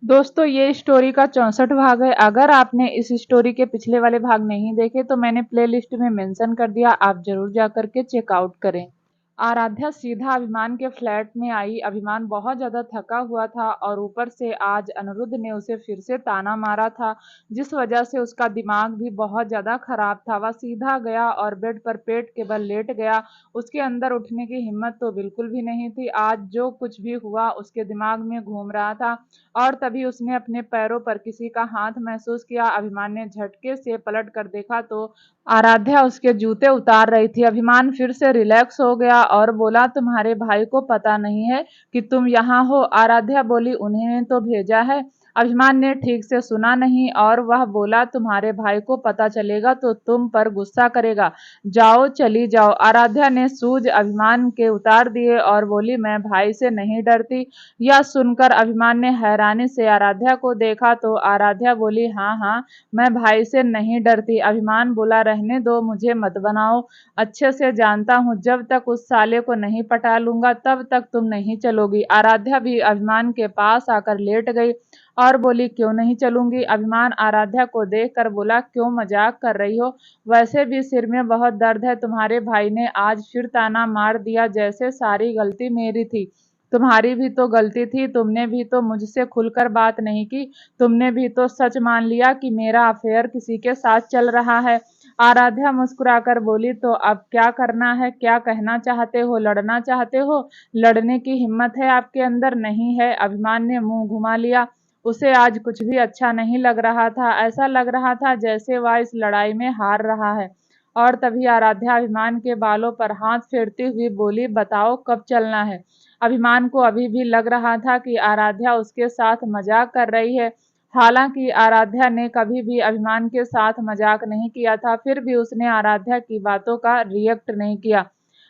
दोस्तों ये स्टोरी का 64 भाग है। अगर आपने इस स्टोरी के पिछले वाले भाग नहीं देखे तो मैंने प्लेलिस्ट में मेंशन कर दिया, आप जरूर जा करके चेकआउट करें। आराध्या सीधा अभिमान के फ्लैट में आई। अभिमान बहुत ज्यादा थका हुआ था और ऊपर से आज अनिरुद्ध ने उसे फिर से ताना मारा था, जिस वजह से उसका दिमाग भी बहुत ज्यादा खराब था। वह सीधा गया और बेड पर पेट के बल लेट गया। उसके अंदर उठने की हिम्मत तो बिल्कुल भी नहीं थी। आज जो कुछ भी हुआ उसके दिमाग में घूम रहा था और तभी उसने अपने पैरों पर किसी का हाथ महसूस किया। अभिमान ने झटके से पलट कर देखा तो आराध्या उसके जूते उतार रही थी। अभिमान फिर से रिलैक्स हो गया और बोला, तुम्हारे भाई को पता नहीं है कि तुम यहाँ हो? आराध्या बोली, उन्हें तो भेजा है। अभिमान ने ठीक से सुना नहीं और वह बोला, तुम्हारे भाई को पता चलेगा तो तुम पर गुस्सा करेगा। जाओ, चली जाओ। आराध्या ने सूज अभिमान के उतार दिए और बोली, मैं भाई से नहीं डरती। यह सुनकर अभिमान ने हैरानी से आराध्या को देखा तो आराध्या बोली, हाँ हाँ, मैं भाई से नहीं डरती। अभिमान बोला, रहने दो, मुझे मत बनाओ। अच्छे से जानता हूँ जब तक उस साले को नहीं पटा लूंगा तब तक तुम नहीं चलोगी। आराध्या भी अभिमान के पास आकर लेट गई और बोली, क्यों नहीं चलूंगी? अभिमान आराध्या को देख कर बोला, क्यों मजाक कर रही हो? वैसे भी सिर में बहुत दर्द है। तुम्हारे भाई ने आज फिर ताना मार दिया जैसे सारी गलती मेरी थी। तुम्हारी भी तो गलती थी, तुमने भी तो मुझसे खुलकर बात नहीं की। तुमने भी तो सच मान लिया कि मेरा अफेयर किसी के साथ चल रहा है। आराध्या मुस्कुराकर बोली, तो अब क्या करना है? क्या कहना चाहते हो? लड़ना चाहते हो? लड़ने की हिम्मत है आपके अंदर? नहीं है। अभिमान ने मुंह घुमा लिया। उसे आज कुछ भी अच्छा नहीं लग रहा था। ऐसा लग रहा था जैसे वह इस लड़ाई में हार रहा है। और तभी आराध्या अभिमान के बालों पर हाथ फेरती हुई बोली, बताओ कब चलना है? अभिमान को अभी भी लग रहा था कि आराध्या उसके साथ मजाक कर रही है। हालांकि आराध्या ने कभी भी अभिमान के साथ मजाक नहीं किया था, फिर भी उसने आराध्या की बातों का रिएक्ट नहीं किया।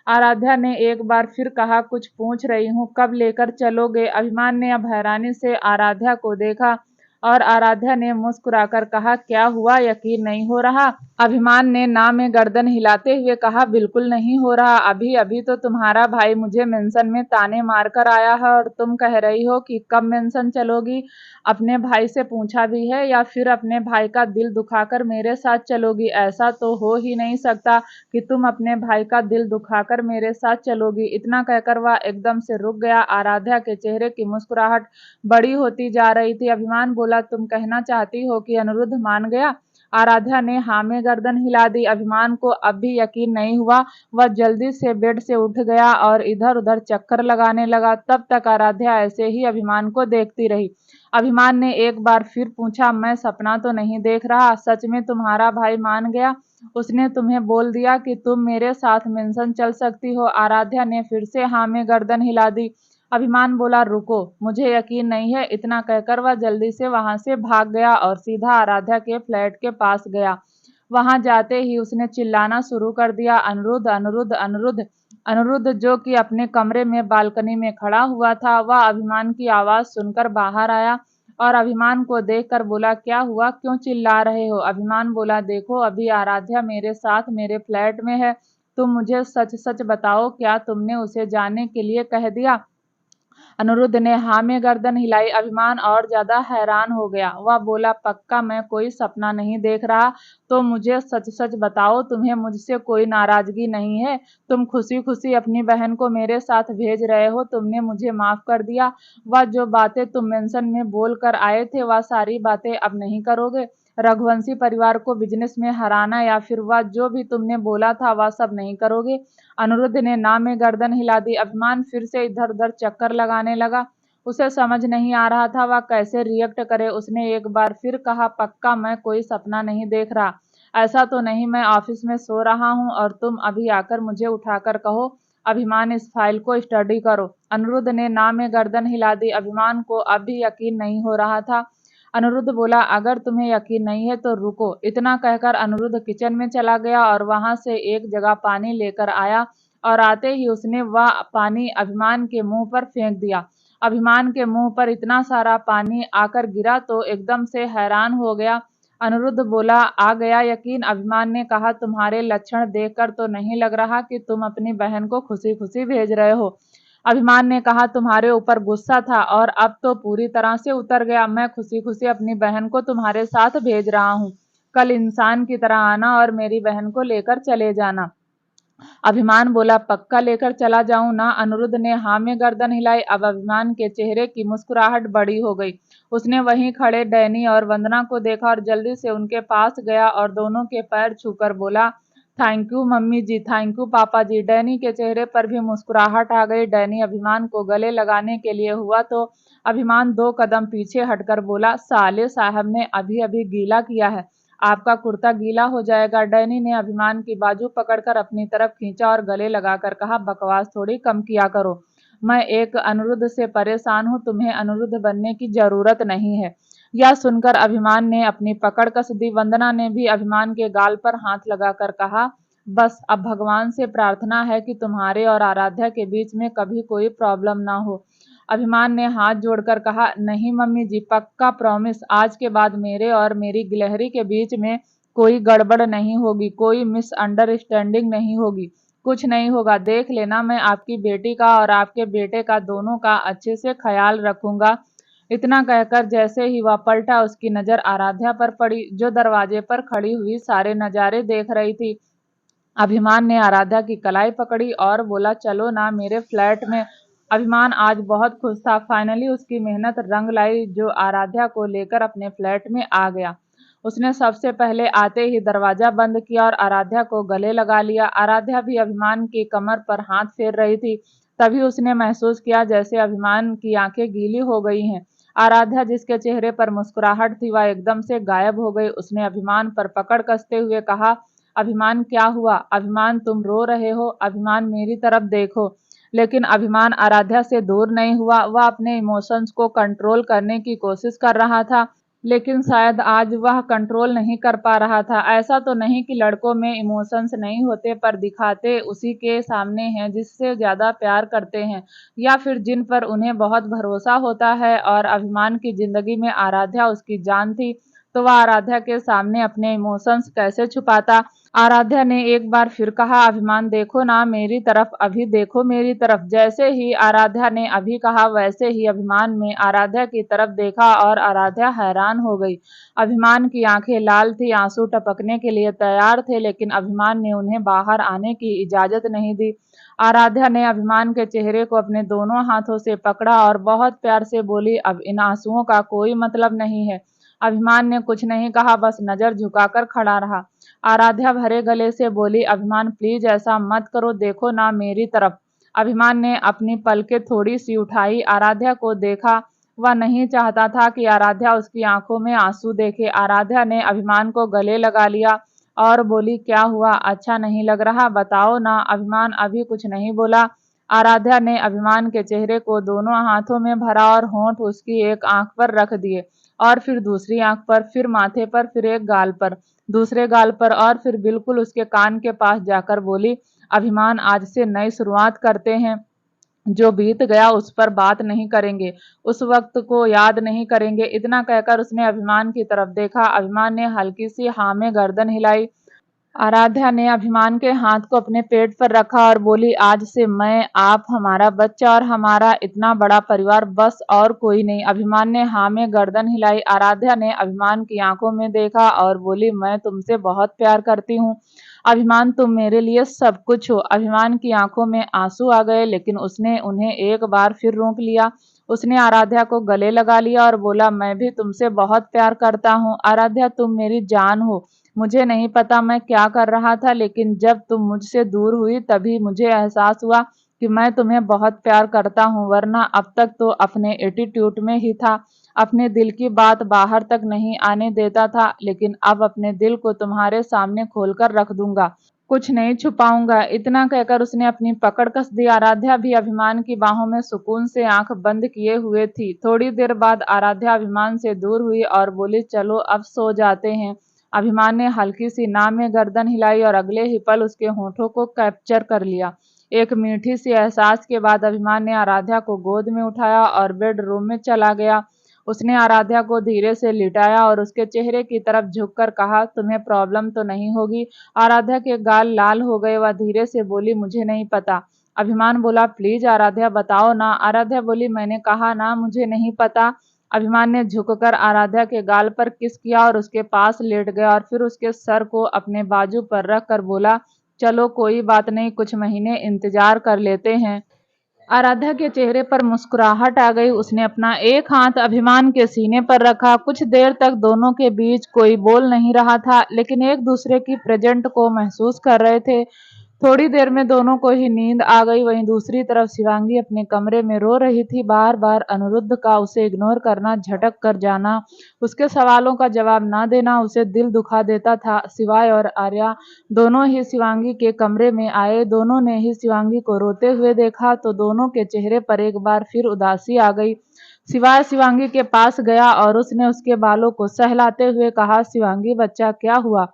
आराध्या ने एक बार फिर कहा, कुछ पूछ रही हूँ, कब लेकर चलोगे? अभिमान ने अब हैरानी से आराध्या को देखा और आराध्या ने मुस्कुराकर कहा, क्या हुआ, यकीन नहीं हो रहा? अभिमान ने ना में गर्दन हिलाते हुए कहा, बिल्कुल नहीं हो रहा। अभी अभी तो तुम्हारा भाई मुझे मेंशन में ताने मारकर आया है और तुम कह रही हो कि कब मेंशन चलोगी? अपने भाई से पूछा भी है या फिर अपने भाई का दिल दुखाकर मेरे साथ चलोगी? ऐसा तो हो ही नहीं सकता कि तुम अपने भाई का दिल दुखाकर मेरे साथ चलोगी। इतना कहकर वह एकदम से रुक गया। आराध्या के चेहरे की मुस्कुराहट बड़ी होती जा रही थी। अभिमान बोला, तुम कहना चाहती हो कि अनिरुद्ध मान गया? आराध्या ने हाँ में गर्दन हिला दी। अभिमान को अब भी यकीन नहीं हुआ। वह जल्दी से बेड से उठ गया और इधर उधर चक्कर लगाने लगा। तब तक आराध्या ऐसे ही अभिमान को देखती रही। अभिमान ने एक बार फिर पूछा, मैं सपना तो नहीं देख रहा? सच में तुम्हारा भाई मान गया? उसने तुम्हें बोल दिया कि तुम मेरे साथ मेंशन चल सकती हो? आराध्या ने फिर से हाँ में गर्दन हिला दी। अभिमान बोला, रुको, मुझे यकीन नहीं है। इतना कहकर वह जल्दी से वहां से भाग गया और सीधा आराध्या के फ्लैट के पास गया। वहां जाते ही उसने चिल्लाना शुरू कर दिया, अनिरुद्ध, अनिरुद्ध, अनिरुद्ध। अनिरुद्ध, जो कि अपने कमरे में बालकनी में खड़ा हुआ था, वह अभिमान की आवाज सुनकर बाहर आया और अभिमान को देखकर बोला, क्या हुआ, क्यों चिल्ला रहे हो? अभिमान बोला, देखो, अभी आराध्या मेरे साथ मेरे फ्लैट में है। तुम मुझे सच सच बताओ, क्या तुमने उसे जाने के लिए कह दिया? अनिरुद्ध ने हाँ में गर्दन हिलाई। अभिमान और ज्यादा हैरान हो गया। वह बोला, पक्का मैं कोई सपना नहीं देख रहा? तो मुझे सच सच बताओ, तुम्हें मुझसे कोई नाराजगी नहीं है? तुम खुशी खुशी अपनी बहन को मेरे साथ भेज रहे हो? तुमने मुझे माफ कर दिया? वह जो बातें तुम मेंशन में बोल कर आए थे, वह सारी बातें अब नहीं करोगे? रघुवंशी परिवार को बिजनेस में हराना या फिर वह जो भी तुमने बोला था वह सब नहीं करोगे? अनिरुद्ध ने ना में गर्दन हिला दी। अभिमान फिर से इधर उधर चक्कर लगाने लगा। उसे समझ नहीं आ रहा था वह कैसे रिएक्ट करे। उसने एक बार फिर कहा, पक्का मैं कोई सपना नहीं देख रहा? ऐसा तो नहीं मैं ऑफिस में सो रहा हूँ और तुम अभी आकर मुझे उठाकर कहो, अभिमान इस फाइल को स्टडी करो? अनिरुद्ध ने ना में गर्दन हिला दी। अभिमान को अब भी यकीन नहीं हो रहा था। अनिरुद्ध बोला, अगर तुम्हें यकीन नहीं है तो रुको। इतना कहकर अनिरुद्ध किचन में चला गया और वहां से एक जगह पानी लेकर आया और आते ही उसने वह पानी अभिमान के मुंह पर फेंक दिया। अभिमान के मुंह पर इतना सारा पानी आकर गिरा तो एकदम से हैरान हो गया। अनिरुद्ध बोला, आ गया यकीन? अभिमान ने कहा, तुम्हारे लक्षण देखकर तो नहीं लग रहा कि तुम अपनी बहन को खुशी खुशी भेज रहे हो। अभिमान ने कहा, तुम्हारे ऊपर गुस्सा था और अब तो पूरी तरह से उतर गया। मैं खुशी खुशी अपनी बहन को तुम्हारे साथ भेज रहा हूँ। कल इंसान की तरह आना और मेरी बहन को लेकर चले जाना। अभिमान बोला, पक्का लेकर चला जाऊं ना? अनिरुद्ध ने हाँ में गर्दन हिलाई। अब अभिमान के चेहरे की मुस्कुराहट बड़ी हो गई। उसने वहीं खड़े डैनी और वंदना को देखा और जल्दी से उनके पास गया और दोनों के पैर छूकर बोला, thank you mummy ji, thank you papa ji. Danny के चेहरे पर भी मुस्कुराहट आ गई। डैनी अभिमान को गले लगाने के लिए हुआ तो अभिमान 2 कदम पीछे हटकर बोला, साले साहब ने अभी अभी गीला किया है, आपका कुर्ता गीला हो जाएगा। डैनी ने अभिमान की बाजू पकड़कर अपनी तरफ खींचा और गले लगाकर कहा, बकवास थोड़ी कम किया करो। मैं एक अनिरुद्ध से परेशान हूँ, तुम्हें अनिरुद्ध बनने की जरूरत नहीं है। यह सुनकर अभिमान ने अपनी पकड़ कस दी। वंदना ने भी अभिमान के गाल पर हाथ लगाकर कहा, बस अब भगवान से प्रार्थना है कि तुम्हारे और आराध्या के बीच में कभी कोई प्रॉब्लम ना हो। अभिमान ने हाथ जोड़कर कहा, नहीं मम्मी जी, पक्का प्रॉमिस, आज के बाद मेरे और मेरी गिलहरी के बीच में कोई गड़बड़ नहीं होगी, कोई मिसअंडरस्टैंडिंग नहीं होगी, कुछ नहीं होगा। देख लेना, मैं आपकी बेटी का और आपके बेटे का, दोनों का अच्छे से ख्याल रखूंगा। इतना कहकर जैसे ही वह पलटा, उसकी नजर आराध्या पर पड़ी, जो दरवाजे पर खड़ी हुई सारे नजारे देख रही थी। अभिमान ने आराध्या की कलाई पकड़ी और बोला, चलो ना मेरे फ्लैट में। अभिमान आज बहुत खुश था। फाइनली उसकी मेहनत रंग लाई, जो आराध्या को लेकर अपने फ्लैट में आ गया। उसने सबसे पहले आते ही दरवाजा बंद किया और आराध्या को गले लगा लिया। आराध्या भी अभिमान की कमर पर हाथ फेर रही थी। तभी उसने महसूस किया जैसे अभिमान की आंखें गीली हो गई हैं। आराध्या, जिसके चेहरे पर मुस्कुराहट थी, वह एकदम से गायब हो गई। उसने अभिमान पर पकड़ कसते हुए कहा, अभिमान क्या हुआ? अभिमान तुम रो रहे हो? अभिमान मेरी तरफ देखो। लेकिन अभिमान आराध्या से दूर नहीं हुआ। वह अपने इमोशंस को कंट्रोल करने की कोशिश कर रहा था, लेकिन शायद आज वह कंट्रोल नहीं कर पा रहा था। ऐसा तो नहीं कि लड़कों में इमोशंस नहीं होते, पर दिखाते उसी के सामने हैं जिससे ज्यादा प्यार करते हैं या फिर जिन पर उन्हें बहुत भरोसा होता है। और अभिमान की जिंदगी में आराध्या उसकी जान थी, तो वह आराध्या के सामने अपने इमोशंस कैसे छुपाता? आराध्या ने एक बार फिर कहा, अभिमान देखो ना मेरी तरफ, अभी देखो मेरी तरफ। जैसे ही आराध्या ने अभी कहा, वैसे ही अभिमान ने आराध्या की तरफ देखा और आराध्या हैरान हो गई। अभिमान की आंखें लाल थी, आंसू टपकने के लिए तैयार थे, लेकिन अभिमान ने उन्हें बाहर आने की इजाजत नहीं दी। आराध्या ने अभिमान के चेहरे को अपने दोनों हाथों से पकड़ा और बहुत प्यार से बोली, अब इन आंसुओं का कोई मतलब नहीं है। अभिमान ने कुछ नहीं कहा, बस नजर झुकाकर खड़ा रहा। आराध्या भरे गले से बोली, अभिमान प्लीज ऐसा मत करो, देखो ना मेरी तरफ। अभिमान ने अपनी पलकें थोड़ी सी उठाई, आराध्या को देखा। वह नहीं चाहता था कि आराध्या उसकी आंखों में आंसू देखे। आराध्या ने अभिमान को गले लगा लिया और बोली, क्या हुआ? अच्छा नहीं लग रहा? बताओ ना। अभिमान अभी कुछ नहीं बोला। आराध्या ने अभिमान के चेहरे को दोनों हाथों में भरा और होंठ उसकी एक आंख पर रख दिए और फिर दूसरी आंख पर, फिर माथे पर, फिर एक गाल पर, दूसरे गाल पर और फिर बिल्कुल उसके कान के पास जाकर बोली, अभिमान आज से नई शुरुआत करते हैं। जो बीत गया उस पर बात नहीं करेंगे, उस वक्त को याद नहीं करेंगे। इतना कहकर उसने अभिमान की तरफ देखा। अभिमान ने हल्की सी हाँ में गर्दन हिलाई। आराध्या ने अभिमान के हाथ को अपने पेट पर रखा और बोली, आज से मैं, आप, हमारा बच्चा और हमारा इतना बड़ा परिवार, बस और कोई नहीं। अभिमान ने हाँ में गर्दन हिलाई। आराध्या ने अभिमान की आंखों में देखा और बोली, मैं तुमसे बहुत प्यार करती हूँ अभिमान, तुम मेरे लिए सब कुछ हो। अभिमान की आंखों में आंसू आ गए, लेकिन उसने उन्हें एक बार फिर रोक लिया। उसने आराध्या को गले लगा लिया और बोला, मैं भी तुमसे बहुत प्यार करता हूँ आराध्या, तुम मेरी जान हो। मुझे नहीं पता मैं क्या कर रहा था, लेकिन जब तुम मुझसे दूर हुई तभी मुझे एहसास हुआ कि मैं तुम्हें बहुत प्यार करता हूँ, वरना अब तक तो अपने एटीट्यूड में ही था, अपने दिल की बात बाहर तक नहीं आने देता था, लेकिन अब अपने दिल को तुम्हारे सामने खोलकर रख दूंगा, कुछ नहीं छुपाऊंगा। इतना कहकर उसने अपनी पकड़ कस दी। आराध्या भी अभिमान की बाहों में सुकून से आंख बंद किए हुए थी। थोड़ी देर बाद आराध्या अभिमान से दूर हुई और बोली, चलो अब सो जाते हैं। अभिमान ने हल्की सी ना में गर्दन हिलाई और अगले ही पल उसके होठों को कैप्चर कर लिया। एक मीठी सी एहसास के बाद अभिमान ने आराध्या को गोद में उठाया और बेडरूम में चला गया। उसने आराध्या को धीरे से लिटाया और उसके चेहरे की तरफ झुककर कहा, तुम्हें प्रॉब्लम तो नहीं होगी? आराध्या के गाल लाल हो गए। वह धीरे से बोली, मुझे नहीं पता। अभिमान बोला, प्लीज आराध्या बताओ ना। आराध्या बोली, मैंने कहा ना मुझे नहीं पता। अभिमान ने झुककर आराध्या के गाल पर किस किया और उसके पास लेट गया और फिर उसके सर को अपने बाजू पर रख कर बोला, चलो कोई बात नहीं, कुछ महीने इंतजार कर लेते हैं। आराध्या के चेहरे पर मुस्कुराहट आ गई। उसने अपना एक हाथ अभिमान के सीने पर रखा। कुछ देर तक दोनों के बीच कोई बोल नहीं रहा था, लेकिन एक दूसरे की प्रेजेंट को महसूस कर रहे थे। थोड़ी देर में दोनों को ही नींद आ गई। वहीं दूसरी तरफ शिवांगी अपने कमरे में रो रही थी। बार बार अनिरुद्ध का उसे इग्नोर करना, झटक कर जाना, उसके सवालों का जवाब ना देना उसे दिल दुखा देता था। शिवाय और आर्या दोनों ही शिवांगी के कमरे में आए। दोनों ने ही शिवांगी को रोते हुए देखा तो दोनों के चेहरे पर एक बार फिर उदासी आ गई। शिवाय शिवांगी के पास गया और उसने उसके बालों को सहलाते हुए कहा, शिवांगी बच्चा क्या हुआ?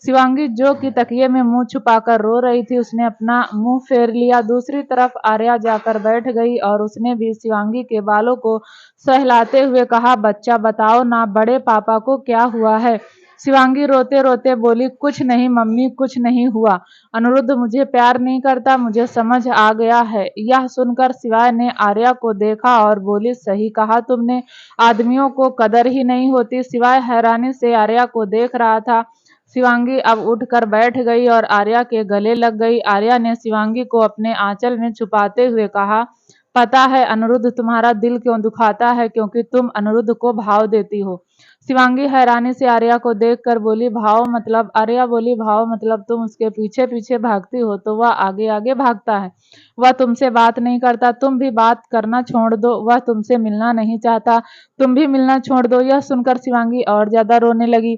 शिवांगी जो कि तकिए में मुंह छुपाकर रो रही थी, उसने अपना मुंह फेर लिया। दूसरी तरफ आर्या जाकर बैठ गई और उसने भी शिवांगी के बालों को सहलाते हुए कहा, बच्चा बताओ ना, बड़े पापा को क्या हुआ है? शिवांगी रोते रोते बोली, कुछ नहीं मम्मी, कुछ नहीं हुआ। अनिरुद्ध मुझे प्यार नहीं करता, मुझे समझ आ गया है। यह सुनकर शिवाय ने आर्या को देखा और बोली, सही कहा तुमने, आदमियों को कदर ही नहीं होती। शिवाय हैरानी से आर्या को देख रहा था। शिवांगी अब उठकर बैठ गई और आर्या के गले लग गई। आर्या ने शिवांगी को अपने आंचल में छुपाते हुए कहा, पता है अनिरुद्ध तुम्हारा दिल क्यों दुखाता है, क्योंकि तुम अनिरुद्ध को भाव देती हो। शिवांगी हैरानी से आर्या को देखकर बोली, भाव मतलब? आर्या बोली, भाव मतलब तुम उसके पीछे पीछे भागती हो तो वह आगे आगे भागता है। वह तुमसे बात नहीं करता, तुम भी बात करना छोड़ दो। वह तुमसे मिलना नहीं चाहता, तुम भी मिलना छोड़ दो। यह सुनकर शिवांगी और ज्यादा रोने लगी।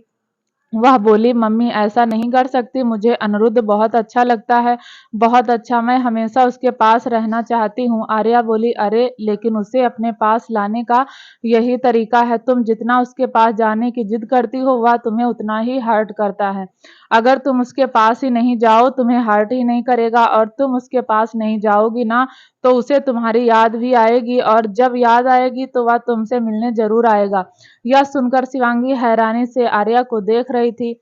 वह बोली, मम्मी ऐसा नहीं कर सकती, मुझे अनिरुद्ध बहुत अच्छा लगता है, बहुत अच्छा, मैं हमेशा उसके पास रहना चाहती हूँ। आर्या बोली, अरे लेकिन उसे अपने पास लाने का यही तरीका है, तुम जितना उसके पास जाने की जिद करती हो वह तुम्हें उतना ही हर्ट करता है। अगर तुम उसके पास ही नहीं जाओ तुम्हें हर्ट ही नहीं करेगा, और तुम उसके पास नहीं जाओगी ना तो उसे तुम्हारी याद भी आएगी, और जब याद आएगी तो वह तुमसे मिलने जरूर आएगा। यह सुनकर शिवांगी हैरानी से आर्या को देख रही थी।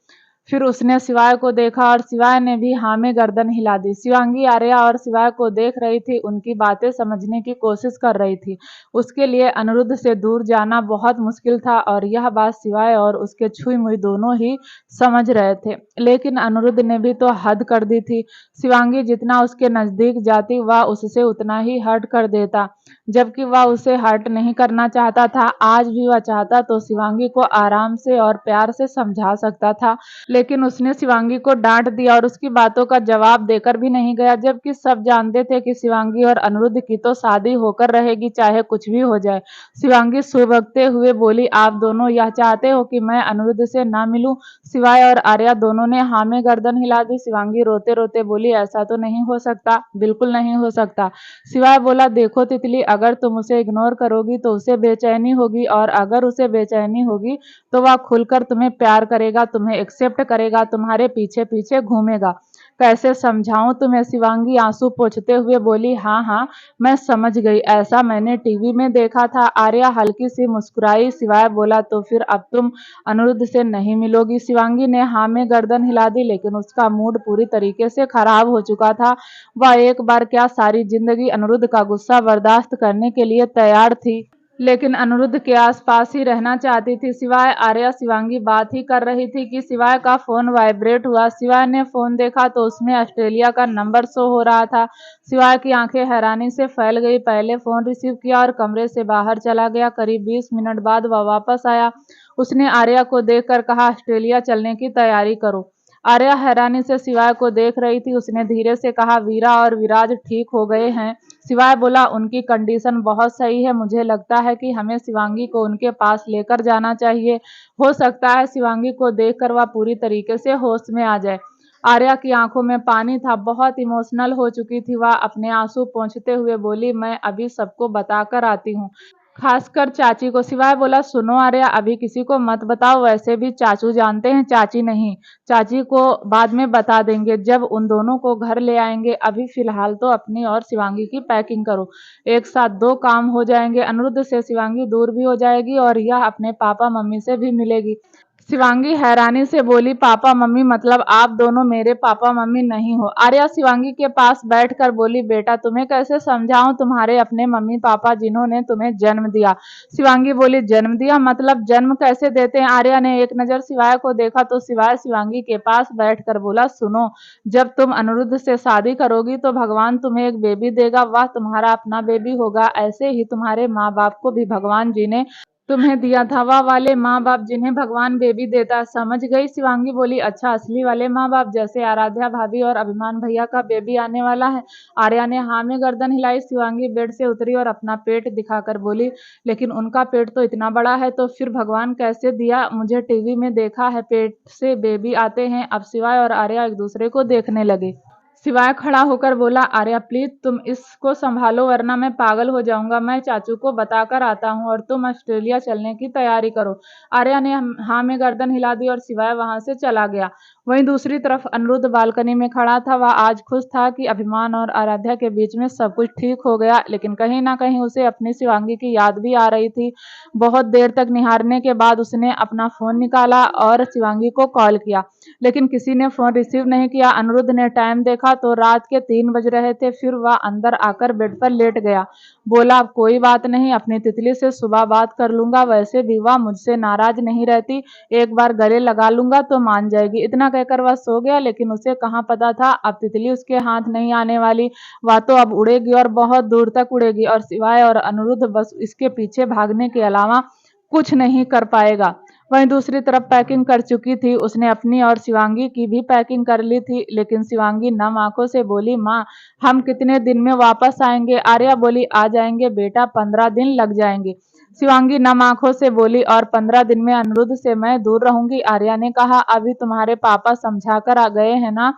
फिर उसने शिवाय को देखा और शिवाय ने भी हाँ में गर्दन हिला दी। शिवांगी आर्या और शिवाय को देख रही थी, उनकी बातें समझने की कोशिश कर रही थी। उसके लिए अनिरुद्ध से दूर जाना बहुत मुश्किल था और यह बात शिवाय और उसके छुई मुई दोनों ही समझ रहे थे। लेकिन अनिरुद्ध ने भी तो हद कर दी थी। शिवांगी जितना उसके नजदीक जाती वह उससे उतना ही हर्ट कर देता, जबकि वह उसे हर्ट नहीं करना चाहता था। आज भी वह चाहता तो शिवांगी को आराम से और प्यार से समझा सकता था, लेकिन उसने शिवांगी को डांट दिया और उसकी बातों का जवाब देकर भी नहीं गया, जबकि सब जानते थे कि शिवांगी और अनिरुद्ध की तो शादी होकर रहेगी, चाहे कुछ भी हो जाए। शिवांगी सुबकते हुए बोली, आप दोनों यह चाहते हो कि मैं अनिरुद्ध से ना मिलूं? शिवाय और आर्या दोनों ने हाँ में गर्दन हिला दी। शिवांगी रोते रोते बोली, ऐसा तो नहीं हो सकता, बिल्कुल नहीं हो सकता। शिवाय बोला, देखो तितली, अगर तुम उसे इग्नोर करोगी तो उसे बेचैनी होगी, और अगर उसे बेचैनी होगी तो वह खुलकर तुम्हें प्यार करेगा, तुम्हें एक्सेप्ट करेगा, तुम्हारे पीछे पीछे घूमेगा। कैसे समझाऊं तुम्हें? शिवांगी आंसू पोंछते हुए बोली, हाँ हाँ मैं समझ गई, ऐसा मैंने टीवी में देखा था। आर्या हल्की सी मुस्कुराई। शिवाय बोला, तो फिर अब तुम अनिरुद्ध से नहीं मिलोगी? शिवांगी ने हाँ में गर्दन हिला दी, लेकिन उसका मूड पूरी तरीके से खराब हो चुका था। वह एक बार क्या सारी जिंदगी अनिरुद्ध का गुस्सा बर्दाश्त करने के लिए तैयार थी, लेकिन अनिरुद्ध के आसपास ही रहना चाहती थी। शिवाय आर्या शिवांगी बात ही कर रही थी कि शिवाय का फोन वाइब्रेट हुआ। शिवाय ने फोन देखा तो उसमें ऑस्ट्रेलिया का नंबर शो हो रहा था। शिवाय की आंखें हैरानी से फैल गई, पहले फोन रिसीव किया और कमरे से बाहर चला गया। करीब 20 मिनट बाद वह वापस आया। उसने आर्या को देखकर कहा, ऑस्ट्रेलिया चलने की तैयारी करो। आर्या हैरानी से शिवाय को देख रही थी। उसने धीरे से कहा, वीरा और विराज ठीक हो गए हैं? शिवाय बोला, उनकी कंडीशन बहुत सही है, मुझे लगता है कि हमें शिवांगी को उनके पास लेकर जाना चाहिए। हो सकता है शिवांगी को देखकर वह पूरी तरीके से होश में आ जाए। आर्या की आंखों में पानी था, बहुत इमोशनल हो चुकी थी। वह अपने आंसू पोंछते हुए बोली, मैं अभी सबको बताकर आती हूँ, खासकर चाची को। शिवाय बोला, सुनो आर्या, अभी किसी को मत बताओ, वैसे भी चाचू जानते हैं, चाची नहीं। चाची को बाद में बता देंगे जब उन दोनों को घर ले आएंगे, अभी फिलहाल तो अपनी और शिवांगी की पैकिंग करो। एक साथ दो काम हो जाएंगे, अनिरुद्ध से शिवांगी दूर भी हो जाएगी और यह अपने पापा मम्मी से भी मिलेगी। शिवांगी हैरानी से बोली, पापा मम्मी मतलब आप दोनों मेरे पापा मम्मी नहीं हो। आर्या शिवांगी के पास बैठकर बोली, बेटा तुम्हें कैसे समझाऊं, तुम्हारे अपने मम्मी पापा जिन्होंने तुम्हें जन्म दिया। शिवांगी बोली, जन्म दिया मतलब जन्म कैसे देते हैं। आर्या ने एक नजर शिवाय को देखा तो शिवाय शिवांगी के पास बैठकर बोला, सुनो, जब तुम अनिरुद्ध से शादी करोगी तो भगवान तुम्हें एक बेबी देगा, वह तुम्हारा अपना बेबी होगा। ऐसे ही तुम्हारे माँ बाप को भी भगवान जी ने तुम्हें दिया था, वह वाले माँ बाप जिन्हें भगवान बेबी देता। समझ गई। शिवांगी बोली, अच्छा असली वाले माँ बाप, जैसे आराध्या भाभी और अभिमान भैया का बेबी आने वाला है। आर्या ने हाँ में गर्दन हिलाई। शिवांगी बेड से उतरी और अपना पेट दिखाकर बोली, लेकिन उनका पेट तो इतना बड़ा है, तो फिर भगवान कैसे दिया। मुझे टीवी में देखा है पेट से बेबी आते हैं। अब शिवाय और आर्या एक दूसरे को देखने लगे। शिवाय खड़ा होकर बोला, आर्या प्लीज तुम इसको संभालो वरना मैं पागल हो जाऊंगा। मैं चाचू को बताकर आता हूँ और तुम ऑस्ट्रेलिया चलने की तैयारी करो। आर्या ने हाँ में गर्दन हिला दी और शिवाय वहां से चला गया। वहीं दूसरी तरफ अनिरुद्ध बालकनी में खड़ा था। वह आज खुश था कि अभिमान और आराध्या के बीच में सब कुछ ठीक हो गया, लेकिन कहीं ना कहीं उसे अपनी शिवांगी की याद भी आ रही थी। बहुत देर तक निहारने के बाद उसने अपना फोन निकाला और शिवांगी को कॉल किया, लेकिन किसी ने फोन रिसीव नहीं किया। अनिरुद्ध ने टाइम देखा तो रात के 3 बज रहे थे। फिर वह अंदर आकर बेड पर लेट गया। बोला, कोई बात नहीं, अपनी तितली से सुबह बात कर लूंगा, वैसे भी वह मुझसे नाराज नहीं रहती, एक बार गले लगा लूंगा तो मान जाएगी। इतना कहकर वह सो गया, लेकिन उसे कहाँ पता था अब तितली उसके हाथ नहीं आने वाली, वह तो अब उड़ेगी और बहुत दूर तक उड़ेगी और शिवाय और अनिरुद्ध बस इसके पीछे भागने के अलावा कुछ नहीं कर पाएगा। वहीं दूसरी तरफ पैकिंग कर चुकी थी। उसने अपनी और शिवांगी की भी पैकिंग कर ली थी, लेकिन शिवांगी नम आंखों से बोली, माँ हम कितने दिन में वापस आएंगे। आर्या बोली, आ जाएंगे बेटा, 15 दिन लग जाएंगे। शिवांगी नम आंखों से बोली, और 15 दिन में अनिरुद्ध से मैं दूर रहूंगी। आर्या ने कहा, अभी तुम्हारे पापा समझा कर आ गए हैं ना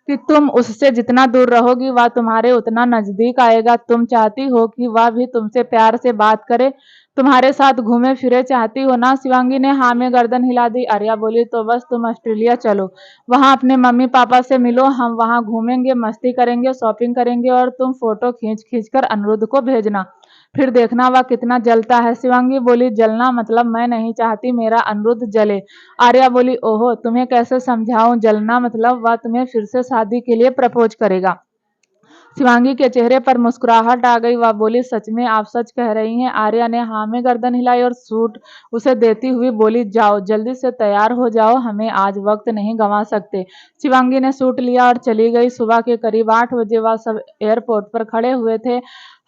कि तुम उससे जितना दूर रहोगी वह तुम्हारे उतना नजदीक आएगा। तुम चाहती हो कि वह भी तुमसे प्यार से बात करे, तुम्हारे साथ घूमे फिरे, चाहती हो ना। शिवांगी ने हाँ में गर्दन हिला दी। आर्या बोली, तो बस तुम ऑस्ट्रेलिया चलो, वहां अपने मम्मी पापा से मिलो, हम वहां घूमेंगे, मस्ती करेंगे, शॉपिंग करेंगे और तुम फोटो खींच खींच कर अनिरुद्ध को भेजना, फिर देखना वह कितना जलता है। शिवांगी बोली, जलना मतलब मैं नहीं चाहती मेरा अनिरुद्ध जले। आर्या बोली, ओहो तुम्हें कैसे समझाऊं, जलना मतलब वह तुम्हें फिर से शादी के लिए प्रपोज करेगा। शिवांगी के चेहरे पर मुस्कुराहट आ गई। वह बोली, सच में आप सच कह रही हैं। आर्या ने हाँ में गर्दन हिलाई और सूट उसे देती हुई बोली, जाओ जल्दी से तैयार हो जाओ, हमें आज वक्त नहीं गंवा सकते। शिवांगी ने सूट लिया और चली गई। सुबह के करीब 8 बजे वह सब एयरपोर्ट पर खड़े हुए थे।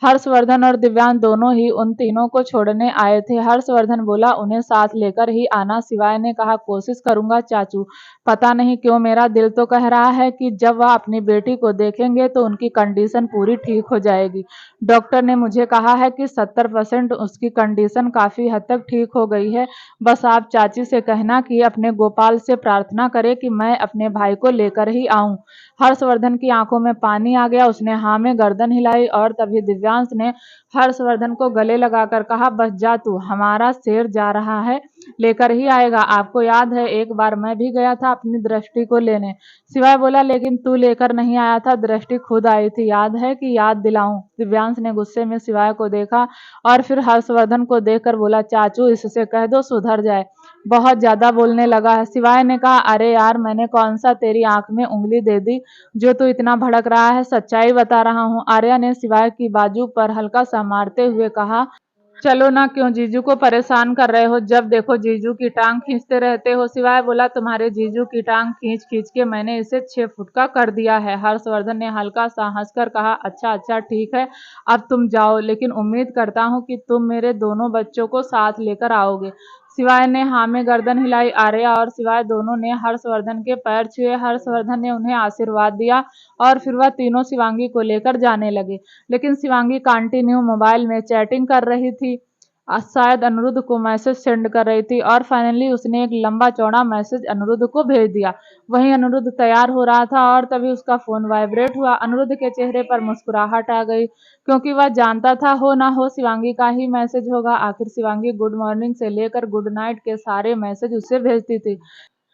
हर्षवर्धन और दिव्यांश दोनों ही उन तीनों को छोड़ने आए थे। हर्षवर्धन बोला, उन्हें साथ लेकर ही आना। शिवाय ने कहा, कोशिश करूंगा चाचू, पता नहीं क्यों मेरा दिल तो कह रहा है कि जब वह अपनी बेटी को देखेंगे तो उनकी कंडीशन पूरी ठीक हो जाएगी। डॉक्टर ने मुझे कहा है कि 70% उसकी कंडीशन काफी हद तक ठीक हो गई है। बस आप चाची से कहना कि अपने गोपाल से प्रार्थना करे कि मैं अपने भाई को लेकर ही आऊं। हर्षवर्धन की आंखों में पानी आ गया। उसने हाँ में गर्दन हिलाई और तभी दिव्यांश ने हर्षवर्धन को गले लगाकर कहा, बस जा तू, हमारा शेर जा रहा है, लेकर ही आएगा। आपको याद है एक बार मैं भी गया था अपनी दृष्टि को लेने। शिवाय बोला, लेकिन तू लेकर नहीं आया था, दृष्टि खुद आई थी, याद है कि याद दिलाऊं। दिव्यांश ने गुस्से में शिवाय को देखा और फिर हर्षवर्धन को देखकर बोला, चाचू इससे कह दो सुधर जाए, बहुत ज्यादा बोलने लगा है। शिवाय ने कहा, अरे यार मैंने कौन सा तेरी आंख में उंगली दे दी जो तू इतना भड़क रहा है, सच्चाई बता रहा हूँ। आर्या ने शिवाय की बाजू पर हल्का सा मारते हुए कहा, चलो ना, क्यों जीजू को परेशान कर रहे हो, जब देखो जीजू की टांग खींचते रहते हो। शिवाय बोला, तुम्हारे जीजू की टांग खींच खींच के मैंने इसे 6 फुट का कर दिया है। हर्षवर्धन ने हल्का सा हंसकर कहा, अच्छा अच्छा ठीक है, अब तुम जाओ, लेकिन उम्मीद करता हूँ कि तुम मेरे दोनों बच्चों को साथ लेकर आओगे। शिवाय ने हाँ में गर्दन हिलाई। आर्या और शिवाय दोनों ने हर्षवर्धन के पैर छुए। हर्षवर्धन ने उन्हें आशीर्वाद दिया और फिर वह तीनों शिवांगी को लेकर जाने लगे, लेकिन शिवांगी कंटिन्यू मोबाइल में चैटिंग कर रही थी, शायद अनिरुद्ध को मैसेज सेंड कर रही थी और फाइनली उसने एक लंबा चौड़ा मैसेज अनिरुद्ध को भेज दिया। वहीं अनिरुद्ध तैयार हो रहा था और तभी उसका फोन वाइब्रेट हुआ। अनिरुद्ध के चेहरे पर मुस्कुराहट आ गई, क्योंकि वह जानता था हो ना हो शिवांगी का ही मैसेज होगा। आखिर शिवांगी गुड मॉर्निंग से लेकर गुड नाइट के सारे मैसेज उसे भेजती थी,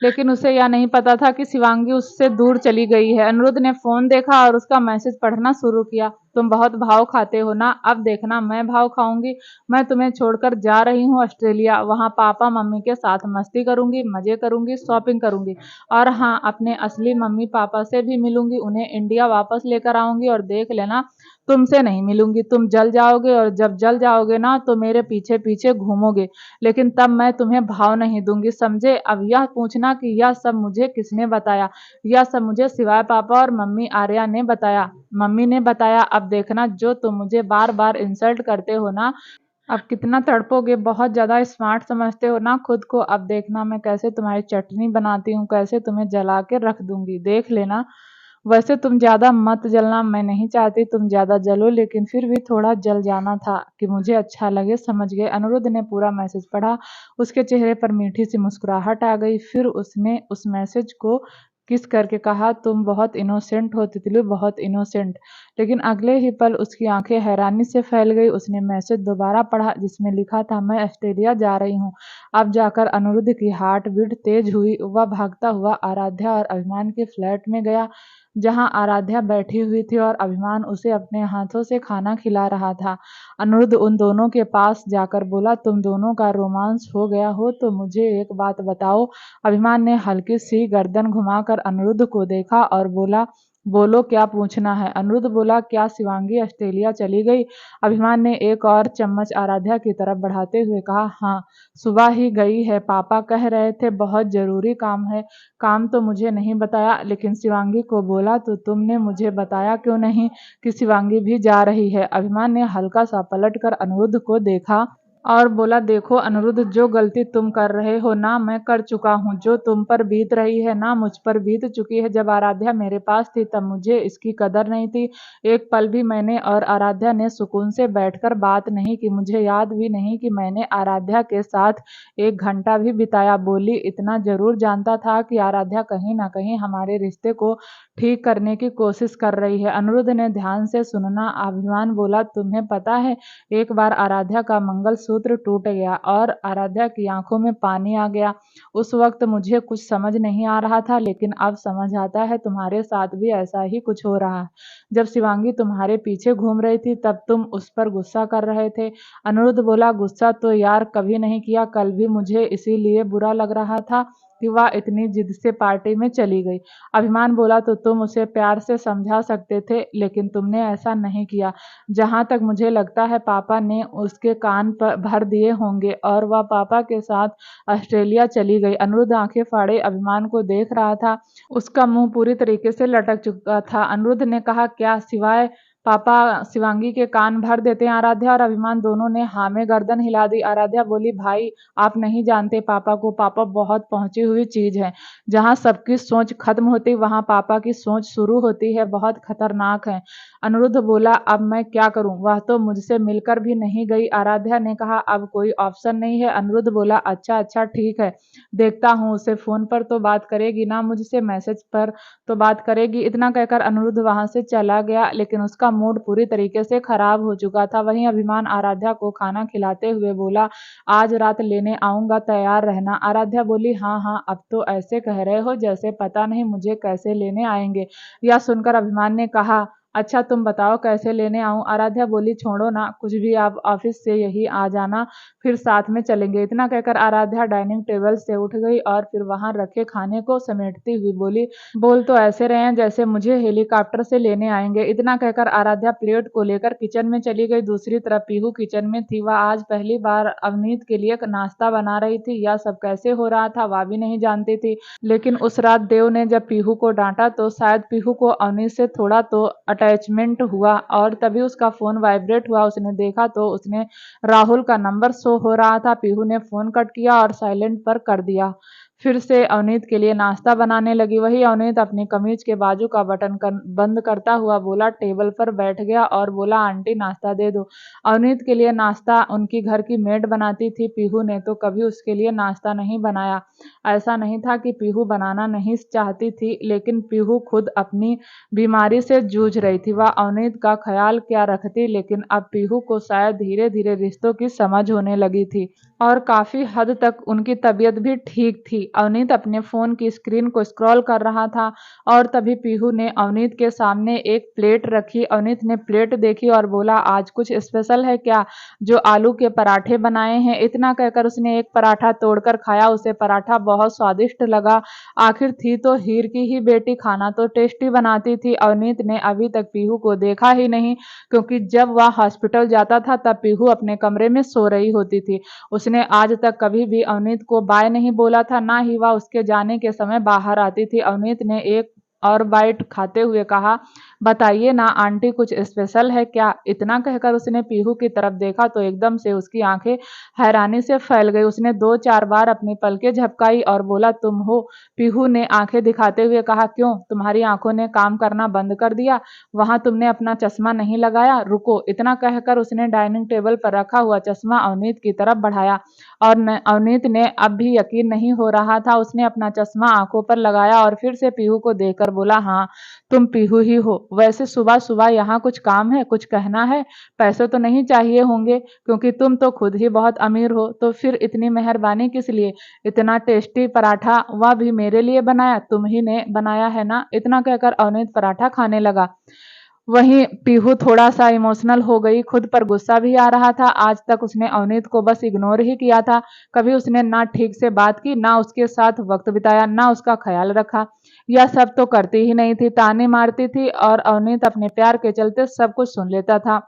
लेकिन उसे यह नहीं पता था कि शिवांगी उससे दूर चली गई है। अनिरुद्ध ने फोन देखा और उसका मैसेज पढ़ना शुरू किया। तुम बहुत भाव खाते हो ना, अब देखना मैं भाव खाऊंगी। मैं तुम्हें छोड़कर जा रही हूँ ऑस्ट्रेलिया। वहाँ पापा मम्मी के साथ मस्ती करूंगी, मजे करूंगी, शॉपिंग करूंगी, और हाँ, अपने असली मम्मी पापा से भी मिलूंगी। उन्हें इंडिया वापस लेकर आऊंगी, और देख लेना, तुमसे नहीं मिलूंगी। तुम जल जाओगे, और जब जल जाओगे ना तो मेरे पीछे पीछे घूमोगे, लेकिन तब मैं तुम्हें भाव नहीं दूंगी, समझे। अब यह पूछना कि यह सब मुझे किसने बताया। यह सब मुझे सिवाय पापा और मम्मी आर्या ने बताया। मम्मी ने बताया। अब देखना, जो तुम मुझे बार बार इंसल्ट करते हो ना, अब कितना तड़पोगे। बहुत ज्यादा स्मार्ट समझते हो ना खुद को। अब देखना मैं कैसे तुम्हारी चटनी बनाती हूँ, कैसे तुम्हें जला के रख दूंगी, देख लेना। वैसे तुम ज्यादा मत जलना, मैं नहीं चाहती तुम ज्यादा जलो, लेकिन फिर भी थोड़ा जल जाना था कि मुझे अच्छा लगे, समझ गए। अनिरुद्ध ने पूरा मैसेज पढ़ा। उसके चेहरे पर मीठी सी मुस्कुराहट आ गई। फिर उसने उस मैसेज को किस करके कहा, तुम बहुत इनोसेंट हो तितली, बहुत इनोसेंट। लेकिन अगले ही पल उसकी आंखें हैरानी से फैल गई। उसने मैसेज दोबारा पढ़ा, जिसमें लिखा था, मैं ऑस्ट्रेलिया जा रही हूँ। अब जाकर अनिरुद्ध की हार्ट बीट तेज हुई। वह भागता हुआ आराध्या और अभिमान के फ्लैट में गया, जहां आराध्या बैठी हुई थी और अभिमान उसे अपने हाथों से खाना खिला रहा था। अनिरुद्ध उन दोनों के पास जाकर बोला, तुम दोनों का रोमांस हो गया हो तो मुझे एक बात बताओ। अभिमान ने हल्की सी गर्दन घुमाकर अनिरुद्ध को देखा और बोला, बोलो क्या पूछना है। अनिरुद्ध बोला, क्या शिवांगी ऑस्ट्रेलिया चली गई। अभिमान ने एक और चम्मच आराध्या की तरफ बढ़ाते हुए कहा, हाँ, सुबह ही गई है। पापा कह रहे थे बहुत जरूरी काम है। काम तो मुझे नहीं बताया, लेकिन शिवांगी को बोला तो तुमने मुझे बताया क्यों नहीं कि शिवांगी भी जा रही है। अभिमान ने हल्का सा पलटकर अनिरुद्ध को देखा और बोला, देखो अनिरुद्ध, जो गलती तुम कर रहे हो ना, मैं कर चुका हूँ। जो तुम पर बीत रही है ना, मुझ पर बीत चुकी है। जब आराध्या मेरे पास थी तब मुझे इसकी कदर नहीं थी। एक पल भी मैंने और आराध्या ने सुकून से बैठकर बात नहीं की। मुझे याद भी नहीं कि मैंने आराध्या के साथ 1 घंटा भी बिताया। बोली, इतना जरूर जानता था कि आराध्या कहीं ना कहीं हमारे रिश्ते को ठीक करने की कोशिश कर रही है। अनिरुद्ध ने ध्यान से सुनना। अभिमान बोला, तुम्हें पता है, एक बार आराध्या का मंगलसूत्र टूट गया और आराध्या की आंखों में पानी आ गया। उस वक्त मुझे कुछ समझ नहीं आ रहा था, लेकिन अब समझ आता है। तुम्हारे साथ भी ऐसा ही कुछ हो रहा है। जब शिवांगी तुम्हारे पीछे घूम रही थी तब तुम उस पर गुस्सा कर रहे थे। अनिरुद्ध बोला, गुस्सा तो यार कभी नहीं किया। कल भी मुझे इसीलिए बुरा लग रहा था कि वह इतनी जिद से पार्टी में चली गई। अभिमान बोला, तो तुम उसे प्यार से समझा सकते थे, लेकिन तुमने ऐसा नहीं किया। जहां तक मुझे लगता है पापा ने उसके कान पर भर दिए होंगे और वह पापा के साथ ऑस्ट्रेलिया चली गई। अनिरुद्ध आंखें फाड़े अभिमान को देख रहा था। उसका मुंह पूरी तरीके से लटक चुका था। अनिरुद्ध ने कहा, क्या सिवाय पापा शिवांगी के कान भर देते हैं। आराध्या और अभिमान दोनों ने हाँ में गर्दन हिला दी। आराध्या बोली, भाई आप नहीं जानते पापा को। पापा बहुत पहुंची हुई चीज है। जहां सबकी सोच खत्म होती वहां पापा की सोच शुरू होती है। बहुत खतरनाक है। अनिरुद्ध बोला, अब मैं क्या करूं, वह तो मुझसे मिलकर भी नहीं गई। आराध्या ने कहा, अब कोई ऑप्शन नहीं है। अनिरुद्ध बोला, अच्छा अच्छा ठीक है, देखता हूँ उसे। फोन पर तो बात करेगी ना मुझसे, मैसेज पर तो बात करेगी। इतना कहकर अनिरुद्ध वहां से चला गया, लेकिन उसका मूड पूरी तरीके से खराब हो चुका था। वहीं अभिमान आराध्या को खाना खिलाते हुए बोला, आज रात लेने आऊंगा, तैयार रहना। आराध्या बोली, हाँ हाँ, अब तो ऐसे कह रहे हो जैसे पता नहीं मुझे कैसे लेने आएंगे। यह सुनकर अभिमान ने कहा, अच्छा तुम बताओ कैसे लेने आऊं। आराध्या बोली, छोड़ो ना कुछ भी, आप ऑफिस से यही आ जाना, फिर साथ में चलेंगे। इतना कहकर आराध्या डाइनिंग टेबल से उठ गई और फिर वहां रखे खाने को समेटती हुई बोली, बोल तो ऐसे रहे हैं जैसे मुझे हेलीकॉप्टर से लेने आएंगे। इतना कहकर आराध्या प्लेट को लेकर किचन में चली गई। दूसरी तरफ पीहू किचन में थी। वह आज पहली बार अवनीत के लिए नाश्ता बना रही थी। यह सब कैसे हो रहा था वह भी नहीं जानती थी, लेकिन उस रात देव ने जब पीहू को डांटा तो शायद पीहू को अवनीत से थोड़ा तो अटैचमेंट हुआ, और तभी उसका फोन वाइब्रेट हुआ। उसने देखा तो उसने राहुल का नंबर शो हो रहा था। पीहू ने फोन कट किया और साइलेंट पर कर दिया। फिर से अवनीत के लिए नाश्ता बनाने लगी। वही अवनीत अपनी कमीज के बाजू का बटन बंद करता हुआ बोला, टेबल पर बैठ गया और बोला, आंटी नाश्ता दे दो। अवनीत के लिए नाश्ता उनकी घर की मेड बनाती थी। पीहू ने तो कभी उसके लिए नाश्ता नहीं बनाया। ऐसा नहीं था कि पीहू बनाना नहीं चाहती थी, लेकिन पीहू खुद अपनी बीमारी से जूझ रही थी। वह अवनीत का ख्याल क्या रखती, लेकिन अब पीहू को शायद धीरे धीरे रिश्तों की समझ होने लगी थी और काफी हद तक उनकी तबीयत भी ठीक थी। अवनीत अपने फोन की स्क्रीन को स्क्रॉल कर रहा था और तभी पीहू ने अवनीत के सामने एक प्लेट रखी। अवनीत ने प्लेट देखी और बोला, आज कुछ स्पेशल है क्या, जो आलू के पराठे बनाए हैं। इतना कहकर उसने एक पराठा तोड़कर खाया। उसे पराठा बहुत स्वादिष्ट लगा। आखिर थी तो हीर की ही बेटी, खाना तो टेस्टी बनाती थी। अवनीत ने अभी तक पीहू को देखा ही नहीं, क्योंकि जब वह हॉस्पिटल जाता था तब पीहू अपने कमरे में सो रही होती थी। उसने आज तक कभी भी अवनीत को बाय नहीं बोला था, ना ही वह उसके जाने के समय बाहर आती थी। अवनीत ने एक और बाइट खाते हुए कहा, बताइए ना आंटी, कुछ स्पेशल है क्या। इतना कहकर उसने पीहू की तरफ देखा तो एकदम से उसकी आंखें हैरानी से फैल गई। उसने 2-4 बार अपनी पलकें झपकाई और बोला, तुम हो। पीहू ने आंखें दिखाते हुए कहा, क्यों, तुम्हारी आंखों ने काम करना बंद कर दिया। वहां तुमने अपना चश्मा नहीं लगाया। रुको। इतना कहकर उसने डाइनिंग टेबल पर रखा हुआ चश्मा अवनीत की तरफ बढ़ाया और अवनीत ने अब भी यकीन नहीं हो रहा था। उसने अपना चश्मा आंखों पर लगाया और फिर से पीहू को देखकर बोला, हाँ, तुम पीहू ही हो। वैसे सुबह सुबह यहाँ कुछ काम है, कुछ कहना है। पैसे तो नहीं चाहिए होंगे, क्योंकि तुम तो खुद ही बहुत अमीर हो। तो फिर इतनी मेहरबानी किस लिए। इतना टेस्टी पराठा वह भी मेरे लिए बनाया, तुम ही ने बनाया है ना। इतना कहकर अवनीत पराठा खाने लगा। वहीं पीहू थोड़ा सा इमोशनल हो गई। खुद पर गुस्सा भी आ रहा था। आज तक उसने अवनीत को बस इग्नोर ही किया था। कभी उसने ना ठीक से बात की, ना उसके साथ वक्त बिताया, ना उसका ख्याल रखा। यह सब तो करती ही नहीं थी, ताने मारती थी और अवनीत अपने प्यार के चलते सब कुछ सुन लेता था।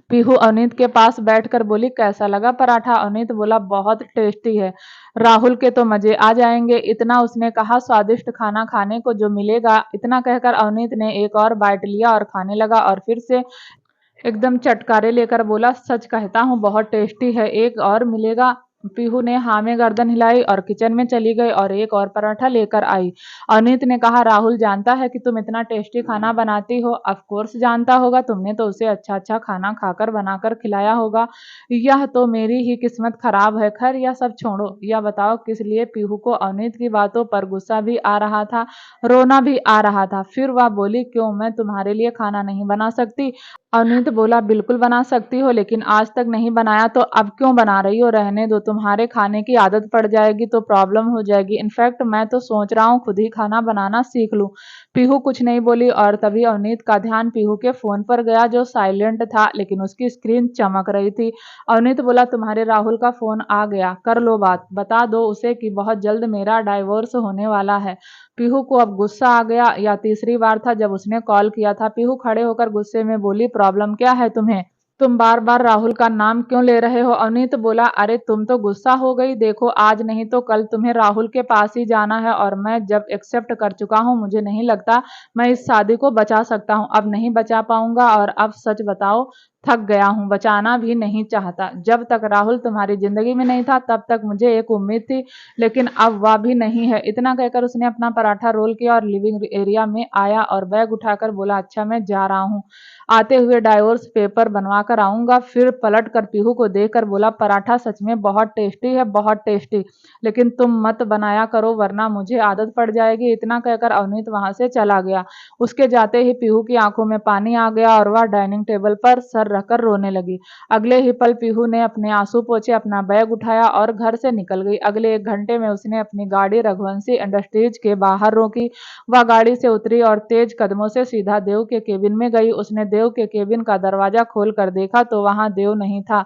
पीहू अवनीत के पास बैठकर बोली, कैसा लगा पराठा। अवनीत बोला, बहुत टेस्टी है, राहुल के तो मजे आ जाएंगे। इतना उसने कहा, स्वादिष्ट खाना खाने को जो मिलेगा। इतना कहकर अवनीत ने एक और बाइट लिया और खाने लगा और फिर से एकदम चटकारे लेकर बोला, सच कहता हूँ बहुत टेस्टी है, एक और मिलेगा। पीहू ने हाँ में गर्दन हिलाई और किचन में चली गई और एक और पराठा लेकर आई। अनीत ने कहा, राहुल जानता है कि तुम इतना टेस्टी खाना बनाती हो। ऑफ कोर्स जानता होगा, तुमने तो उसे अच्छा अच्छा खाना खाकर बनाकर खिलाया होगा। यह तो मेरी ही किस्मत खराब है। खैर यह सब छोड़ो, यह बताओ किस लिए। पीहू को अनीत की बातों पर गुस्सा भी आ रहा था, रोना भी आ रहा था। फिर वह बोली, क्यों, मैं तुम्हारे लिए खाना नहीं बना सकती। अनीत बोला, बिल्कुल बना सकती हो, लेकिन आज तक नहीं बनाया तो अब क्यों बना रही हो। रहने दो, तुम्हारे खाने की आदत पड़ जाएगी तो प्रॉब्लम हो जाएगी। इनफैक्ट मैं तो सोच रहा हूँ खुद ही खाना बनाना सीख लूँ। पीहू कुछ नहीं बोली और तभी अवनीत का ध्यान पीहू के फोन पर गया, जो साइलेंट था लेकिन उसकी स्क्रीन चमक रही थी। अवनीत बोला, तुम्हारे राहुल का फोन आ गया, कर लो बात, बता दो उसे कि बहुत जल्द मेरा डाइवोर्स होने वाला है। पीहू को अब गुस्सा आ गया। या तीसरी बार था जब उसने कॉल किया था। पीहू खड़े होकर गुस्से में बोली, प्रॉब्लम क्या है तुम्हें, तुम बार बार राहुल का नाम क्यों ले रहे हो। अवनीत बोला, अरे तुम तो गुस्सा हो गई। देखो, आज नहीं तो कल तुम्हें राहुल के पास ही जाना है और मैं जब एक्सेप्ट कर चुका हूँ, मुझे नहीं लगता मैं इस शादी को बचा सकता हूँ। अब नहीं बचा पाऊंगा और अब सच बताओ, थक गया हूँ, बचाना भी नहीं चाहता। जब तक राहुल तुम्हारी जिंदगी में नहीं था तब तक मुझे एक उम्मीद थी, लेकिन अब वह भी नहीं है। इतना कहकर उसने अपना पराठा रोल किया और लिविंग एरिया में आया और बैग उठाकर बोला, अच्छा मैं जा रहा हूँ, आते हुए डाइवोर्स पेपर बनवा कर आऊंगा। फिर पलट कर पीहू को देखकर बोला, पराठा सच में बहुत टेस्टी है, बहुत टेस्टी, लेकिन तुम मत बनाया करो वरना मुझे आदत पड़ जाएगी। इतना कहकर अवनीत वहां से चला गया। उसके जाते ही पीहू की आंखों में पानी आ गया और वह डाइनिंग टेबल पर सर रखकर रोने लगी। अगले ही पल पीहू ने अपने आंसू पोंछे, अपना बैग उठाया और घर से निकल गई। अगले 1 घंटे में उसने अपनी गाड़ी रघुवंशी इंडस्ट्रीज के बाहर रोकी। वह गाड़ी से उतरी और तेज कदमों से सीधा देव के केबिन में गई। उसने देव के केबिन का दरवाजा खोल कर देखा तो वहां देव नहीं था।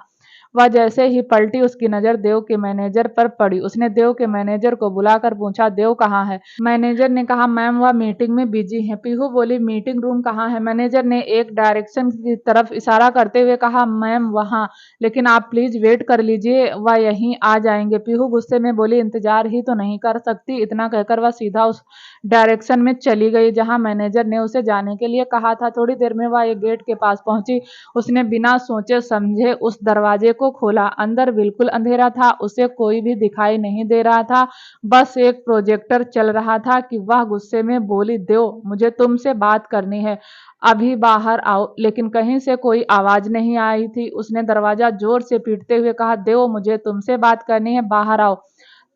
वह जैसे ही पलटी, उसकी नजर देव के मैनेजर पर पड़ी। उसने देव के मैनेजर को बुलाकर पूछा, देव कहाँ है। मैनेजर ने कहा, मैम वह मीटिंग में बिजी है। पीहू बोली, मीटिंग रूम कहाँ है। मैनेजर ने एक डायरेक्शन की तरफ इशारा करते हुए कहा, मैम वहाँ, लेकिन आप प्लीज वेट कर लीजिए, वह यहीं आ जाएंगे। पीहू गुस्से में बोली, इंतजार ही तो नहीं कर सकती। इतना कहकर वह सीधा उस डायरेक्शन में चली गई जहां मैनेजर ने उसे जाने के लिए कहा था। थोड़ी देर में वह एक गेट के पास पहुंची। उसने बिना सोचे समझे उस दरवाजे को खोला। अंदर बिल्कुल अंधेरा था, उसे कोई भी दिखाई नहीं दे रहा था, बस एक प्रोजेक्टर चल रहा था कि वह गुस्से में बोली, देव मुझे तुमसे बात करनी है, अभी बाहर आओ। लेकिन कहीं से कोई आवाज नहीं आई थी। उसने दरवाजा जोर से पीटते हुए कहा, देव मुझे तुमसे बात करनी है, बाहर आओ।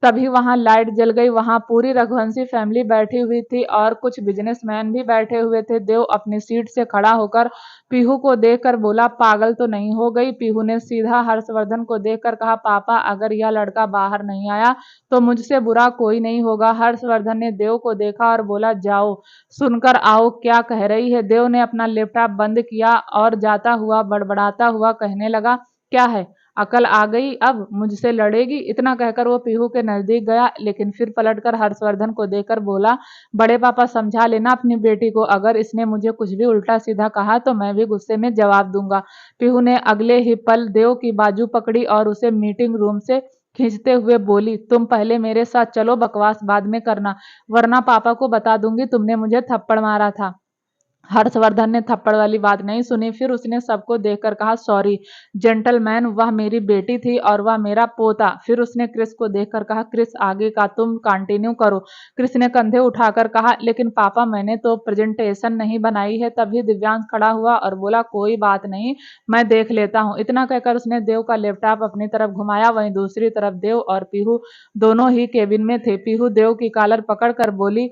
तभी वहां लाइट जल गई। वहां पूरी रघुवंशी फैमिली बैठी हुई थी और कुछ बिजनेसमैन भी बैठे हुए थे। देव अपनी सीट से खड़ा होकर पीहू को देखकर बोला, पागल तो नहीं हो गई? पीहू ने सीधा हर्षवर्धन को देखकर कहा, पापा अगर यह लड़का बाहर नहीं आया तो मुझसे बुरा कोई नहीं होगा। हर्षवर्धन ने देव को देखा और बोला, जाओ सुनकर आओ क्या कह रही है। देव ने अपना लैपटॉप बंद किया और जाता हुआ बड़बड़ाता हुआ कहने लगा, क्या है, अकल आ गई, अब मुझसे लड़ेगी? इतना कहकर वो पीहू के नजदीक गया, लेकिन फिर पलटकर हर्षवर्धन को देखकर बोला, बड़े पापा समझा लेना अपनी बेटी को, अगर इसने मुझे कुछ भी उल्टा सीधा कहा तो मैं भी गुस्से में जवाब दूंगा। पीहू ने अगले ही पल देव की बाजू पकड़ी और उसे मीटिंग रूम से खींचते हुए बोली, तुम पहले मेरे साथ चलो, बकवास बाद में करना, वरना पापा को बता दूंगी तुमने मुझे थप्पड़ मारा था। हर्षवर्धन ने थप्पड़ वाली बात नहीं सुनी। फिर उसने सबको देखकर कहा, सॉरी जेंटलमैन, वह मेरी बेटी थी और वह मेरा पोता। फिर उसने क्रिस को देखकर कहा, क्रिस आगे का तुम कंटिन्यू करो। क्रिस ने कंधे उठाकर कहा, लेकिन पापा मैंने तो प्रेजेंटेशन नहीं बनाई है। तभी दिव्यांश खड़ा हुआ और बोला, कोई बात नहीं, मैं देख लेता हूँ। इतना कहकर उसने देव का लैपटॉप अपनी तरफ घुमाया। वहीं दूसरी तरफ देव और पीहू दोनों ही केबिन में थे। पीहू देव की कॉलर पकड़कर बोली,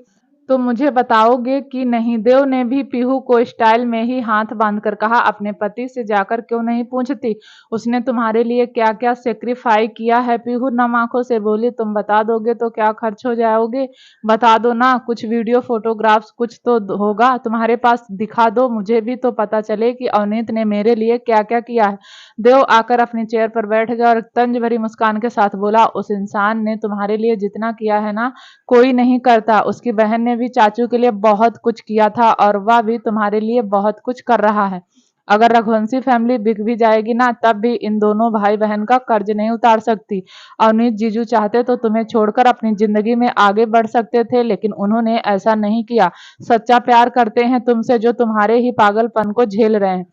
तो मुझे बताओगे कि नहीं? देव ने भी पीहू को स्टाइल में ही हाथ बांधकर कहा, अपने पति से जाकर क्यों नहीं पूछती उसने तुम्हारे लिए क्या क्या सेक्रीफाई किया है? पीहू नम आंखों से बोली, तुम बता दोगे तो क्या खर्च हो जाओगे? बता दो ना, कुछ वीडियो फोटोग्राफ्स कुछ तो होगा तुम्हारे पास, दिखा दो, मुझे भी तो पता चले कि अवनीत ने मेरे लिए क्या क्या किया है। देव आकर अपनी चेयर पर बैठ गया और तंज भरी मुस्कान के साथ बोला, उस इंसान ने तुम्हारे लिए जितना किया है ना, कोई नहीं करता। उसकी बहन ने भी चाचू के लिए बहुत कुछ किया था और वह भी तुम्हारे लिए बहुत कुछ कर रहा है। अगर रघुवंशी फैमिली बिक भी जाएगी ना, तब भी इन दोनों भाई बहन का कर्ज नहीं उतार सकती। अवनीत जीजू चाहते तो तुम्हें छोड़कर अपनी जिंदगी में आगे बढ़ सकते थे, लेकिन उन्होंने ऐसा नहीं किया। सच्चा प्यार करते हैं तुमसे, जो तुम्हारे ही पागलपन को झेल रहे हैं।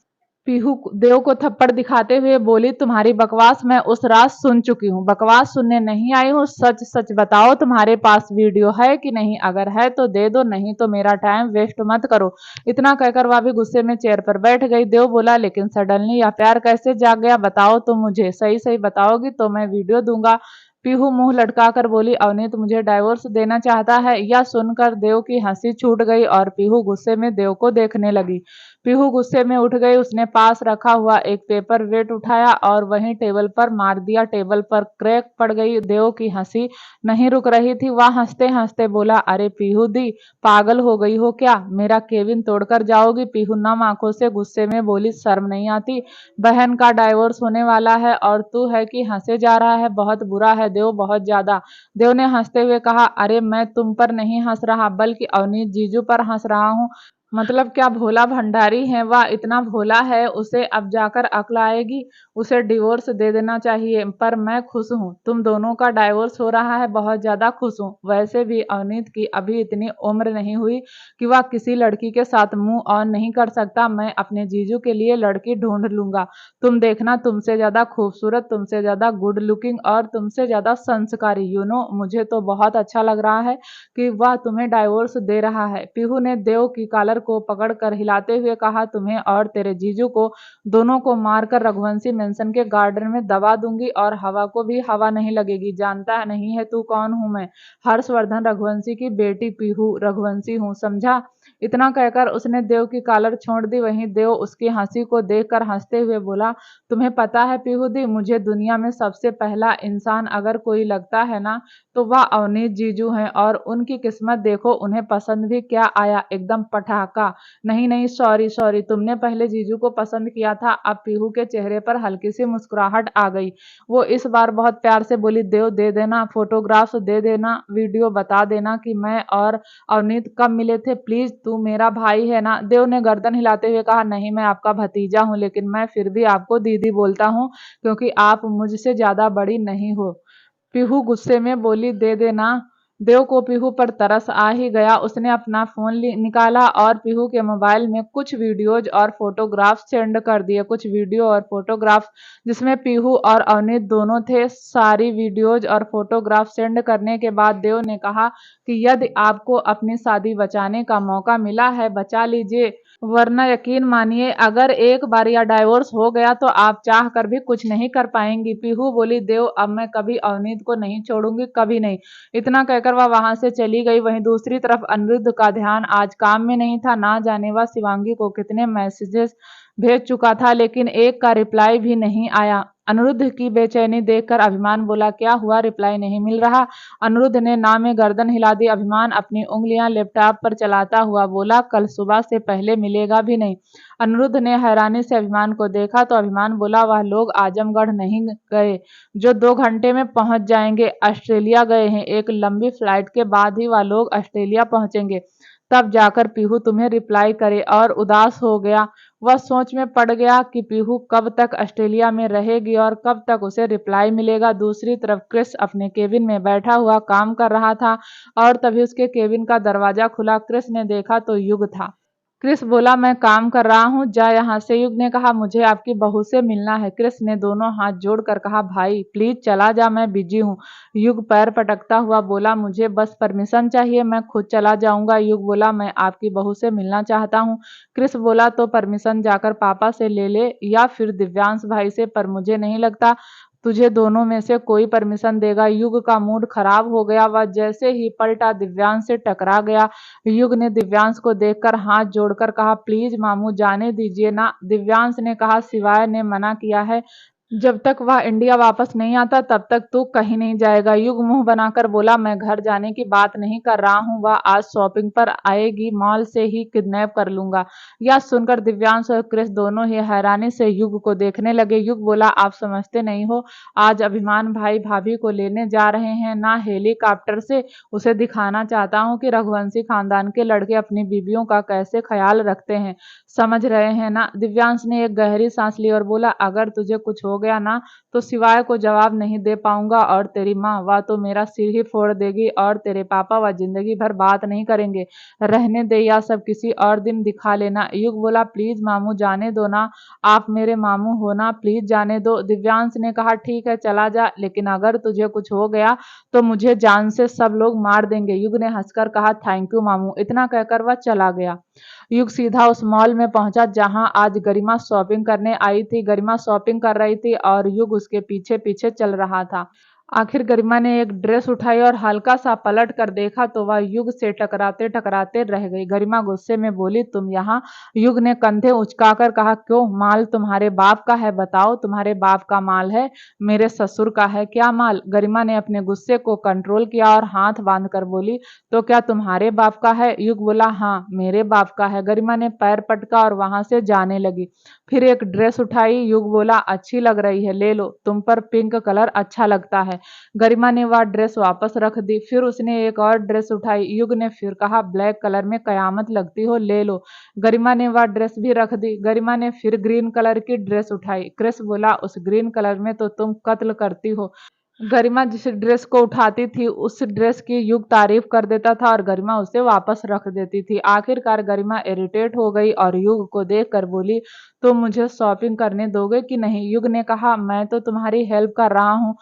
पीहू देव को थप्पड़ दिखाते हुए बोली, तुम्हारी बकवास मैं उस रात सुन चुकी हूँ, बकवास सुनने नहीं आई हूँ। सच सच बताओ, तुम्हारे पास वीडियो है कि नहीं? अगर है तो दे दो, नहीं तो मेरा टाइम वेस्ट मत करो। इतना कहकर वह भी गुस्से में चेयर पर बैठ गई। देव बोला, लेकिन सडनली यह प्यार कैसे जाग गया? बताओ तो मुझे, सही सही बताओगी तो मैं वीडियो दूंगा। पीहू मुंह लटकाकर बोली, अवनीत मुझे डाइवोर्स देना चाहता है। यह सुनकर देव की हंसी छूट गई और पीहू गुस्से में देव को देखने लगी। पीहू गुस्से में उठ गई। उसने पास रखा हुआ एक पेपर वेट उठाया और वहीं टेबल पर मार दिया। टेबल पर क्रैक पड़ गई। देव की हंसी नहीं रुक रही थी। वह हंसते हंसते बोला, अरे पीहू दी, पागल हो गई हो क्या? मेरा केबिन तोड़कर जाओगी? पीहू नम आंखों से गुस्से में बोली, शर्म नहीं आती? बहन का डाइवोर्स होने वाला है और तू है कि हंसे जा रहा है? बहुत बुरा है देव, बहुत ज्यादा। देव ने हंसते हुए कहा, अरे मैं तुम पर नहीं हंस रहा, बल्कि अवनीत जीजू पर हंस रहा हूँ। मतलब क्या भोला भंडारी है वह, इतना भोला है, उसे अब जाकर अक्ल आएगी। उसे डिवोर्स दे देना चाहिए। पर मैं खुश हूँ, तुम दोनों का डाइवोर्स हो रहा है, बहुत ज्यादा खुश हूँ। वैसे भी अवनीत की अभी इतनी उम्र नहीं हुई कि वह किसी लड़की के साथ मुंह ऑन नहीं कर सकता। मैं अपने जीजू के लिए लड़की ढूंढ लूंगा। तुम देखना, तुमसे ज्यादा खूबसूरत, तुमसे ज्यादा गुड लुकिंग और तुमसे ज्यादा संस्कारी। मुझे तो बहुत अच्छा लग रहा है कि वह तुम्हें डाइवोर्स दे रहा है। पीहू ने देव की कॉलर को पकड़कर हिलाते हुए कहा, तुम्हें और तेरे जीजू को दोनों को मारकर रघुवंशी मेंशन के गार्डन में दबा दूंगी और हवा को भी हवा नहीं लगेगी। जानता नहीं है तू कौन हूं मैं? हर्षवर्धन रघुवंशी की बेटी पीहू रघुवंशी हूँ, समझा? इतना कहकर उसने देव की कॉलर छोड़ दी। वहीं देव उसकी हंसी को देखकर हंसते हुए बोला, तुम्हें पता है पीहू दी, मुझे दुनिया में सबसे पहला इंसान अगर कोई लगता है ना, तो वह अवनीत जीजू हैं। और उनकी किस्मत देखो, उन्हें पसंद भी क्या आया, एकदम पटाखा। नहीं नहीं, सॉरी सॉरी, तुमने पहले जीजू को पसंद किया था। अब पीहू के चेहरे पर हल्की सी मुस्कुराहट आ गई। वो इस बार बहुत प्यार से बोली, देव दे देना, फोटोग्राफ्स दे देना, वीडियो बता देना कि मैं और अवनीत कब मिले थे, प्लीज, तू मेरा भाई है ना? देव ने गर्दन हिलाते हुए कहा, नहीं मैं आपका भतीजा हूँ, लेकिन मैं फिर भी आपको दीदी बोलता हूँ क्योंकि आप मुझसे ज्यादा बड़ी नहीं हो। पीहू गुस्से में बोली, दे देना। देव को पीहू पर तरस आ ही गया। उसने अपना फोन निकाला और पीहू के मोबाइल में कुछ वीडियोज और फोटोग्राफ सेंड कर दिए। कुछ वीडियो और फोटोग्राफ जिसमें पीहू और अवनीत दोनों थे। सारी वीडियोज और फोटोग्राफ सेंड करने के बाद देव ने कहा कि यदि आपको अपनी शादी बचाने का मौका मिला है, बचा लीजिए। वरना यकीन मानिए अगर एक बार या डाइवोर्स हो गया तो आप चाह कर भी कुछ नहीं कर पाएंगी। पीहू बोली, देव अब मैं कभी अवनीत को नहीं छोड़ूंगी, कभी नहीं। इतना कहकर वह वहां से चली गई। वहीं दूसरी तरफ अनिरुद्ध का ध्यान आज काम में नहीं था। ना जाने वह शिवांगी को कितने मैसेजेस भेज चुका था, लेकिन एक का रिप्लाई भी नहीं आया। अनिरुद्ध की बेचैनी देखकर अभिमान बोला, क्या हुआ, रिप्लाई नहीं मिल रहा? अनिरुद्ध ने ना में गर्दन हिला दी। अभिमान अपनी उंगलियां लैपटॉप पर चलाता हुआ बोला, कल सुबह से पहले मिलेगा भी नहीं। अनिरुद्ध ने हैरानी से अभिमान को देखा तो अभिमान बोला, वह लोग आजमगढ़ नहीं गए जो 2 घंटे में पहुंच जाएंगे, ऑस्ट्रेलिया गए हैं। एक लंबी फ्लाइट के बाद ही वह लोग ऑस्ट्रेलिया पहुंचेंगे, तब जाकर पीहू तुम्हें रिप्लाई करे। और उदास हो गया। वह सोच में पड़ गया कि पीहू कब तक ऑस्ट्रेलिया में रहेगी और कब तक उसे रिप्लाई मिलेगा। दूसरी तरफ क्रिस अपने केबिन में बैठा हुआ काम कर रहा था और तभी उसके केबिन का दरवाजा खुला। क्रिस ने देखा तो युग था। क्रिस बोला, मैं काम कर रहा हूँ, जा यहाँ से। युग ने कहा, मुझे आपकी बहू से मिलना है। क्रिस ने दोनों हाथ जोड़कर कहा, भाई प्लीज चला जा, मैं बिजी हूँ। युग पैर पटकता हुआ बोला, मुझे बस परमिशन चाहिए, मैं खुद चला जाऊंगा। युग बोला, मैं आपकी बहू से मिलना चाहता हूँ। क्रिस बोला, तो परमिशन जाकर पापा से ले ले या फिर दिव्यांश भाई से, पर मुझे नहीं लगता तुझे दोनों में से कोई परमिशन देगा। युग का मूड खराब हो गया। वह जैसे ही पलटा दिव्यांश से टकरा गया। युग ने दिव्यांश को देखकर हाथ जोड़कर कहा, प्लीज मामू जाने दीजिए ना। दिव्यांश ने कहा, शिवाय ने मना किया है, जब तक वह इंडिया वापस नहीं आता तब तक तू कहीं नहीं जाएगा। युग मुंह बनाकर बोला, मैं घर जाने की बात नहीं कर रहा हूँ, वह आज शॉपिंग पर आएगी, मॉल से ही किडनैप कर लूंगा। यह सुनकर दिव्यांश और क्रिस दोनों ही हैरानी से युग को देखने लगे। युग बोला, आप समझते नहीं हो, आज अभिमान भाई भाभी को लेने जा रहे हैं ना हेलीकॉप्टर से। उसे दिखाना चाहता हूँ कि रघुवंशी खानदान के लड़के अपनी बीवियों का कैसे ख्याल रखते हैं, समझ रहे हैं ना। दिव्यांश ने एक गहरी सांस ली और बोला, अगर तुझे कुछ हो गया ना तो शिवाय को जवाब नहीं दे पाऊंगा, और तेरी माँ वह तो मेरा सिर ही फोड़ देगी, और तेरे पापा वह जिंदगी भर बात नहीं करेंगे। रहने दे, या सब किसी और दिन दिखा लेना। युग बोला, प्लीज मामू जाने दो ना, आप मेरे मामू हो ना, प्लीज जाने दो। दिव्यांश ने कहा, ठीक है चला जा, लेकिन अगर तुझे कुछ हो गया तो मुझे जान से सब लोग मार देंगे। युग ने हंसकर कहा, थैंक यू मामू। इतना कहकर वह चला गया। युग सीधा उस मॉल में पहुंचा जहां आज गरिमा शॉपिंग करने आई थी। गरिमा शॉपिंग कर रही थी और युग उसके पीछे पीछे चल रहा था। आखिर गरिमा ने एक ड्रेस उठाई और हल्का सा पलट कर देखा तो वह युग से टकराते टकराते रह गई। गरिमा गुस्से में बोली, तुम यहाँ? युग ने कंधे उचकाकर कहा, क्यों, माल तुम्हारे बाप का है, बताओ। तुम्हारे बाप का माल है? मेरे ससुर का है क्या माल? गरिमा ने अपने गुस्से को कंट्रोल किया और हाथ बांधकर बोली, तो क्या तुम्हारे बाप का है? युग बोला, हाँ मेरे बाप का है। गरिमा ने पैर पटका और वहां से जाने लगी। फिर एक ड्रेस उठाई। युग बोला, अच्छी लग रही है, ले लो, तुम पर पिंक कलर अच्छा लगता है। गरिमा ने वह ड्रेस वापस रख दी। फिर उसने एक और ड्रेस उठाई। युग ने फिर कहा, ब्लैक कलर में कयामत लगती हो, ले लो। गरिमा ने वह ड्रेस भी रख दी। गरिमा ने फिर ग्रीन कलर की ड्रेस उठाई। क्रिस बोला, उस ग्रीन कलर में तो तुम कत्ल करती हो। गरिमा जिस ड्रेस को उठाती थी उस ड्रेस की युग तारीफ कर देता था और गरिमा उसे वापस रख देती थी। आखिरकार गरिमा इरिटेट हो गई और युग को देखकर बोली, तो मुझे शॉपिंग करने दोगे कि नहीं? युग ने कहा, मैं तो तुम्हारी हेल्प कर रहा हूँ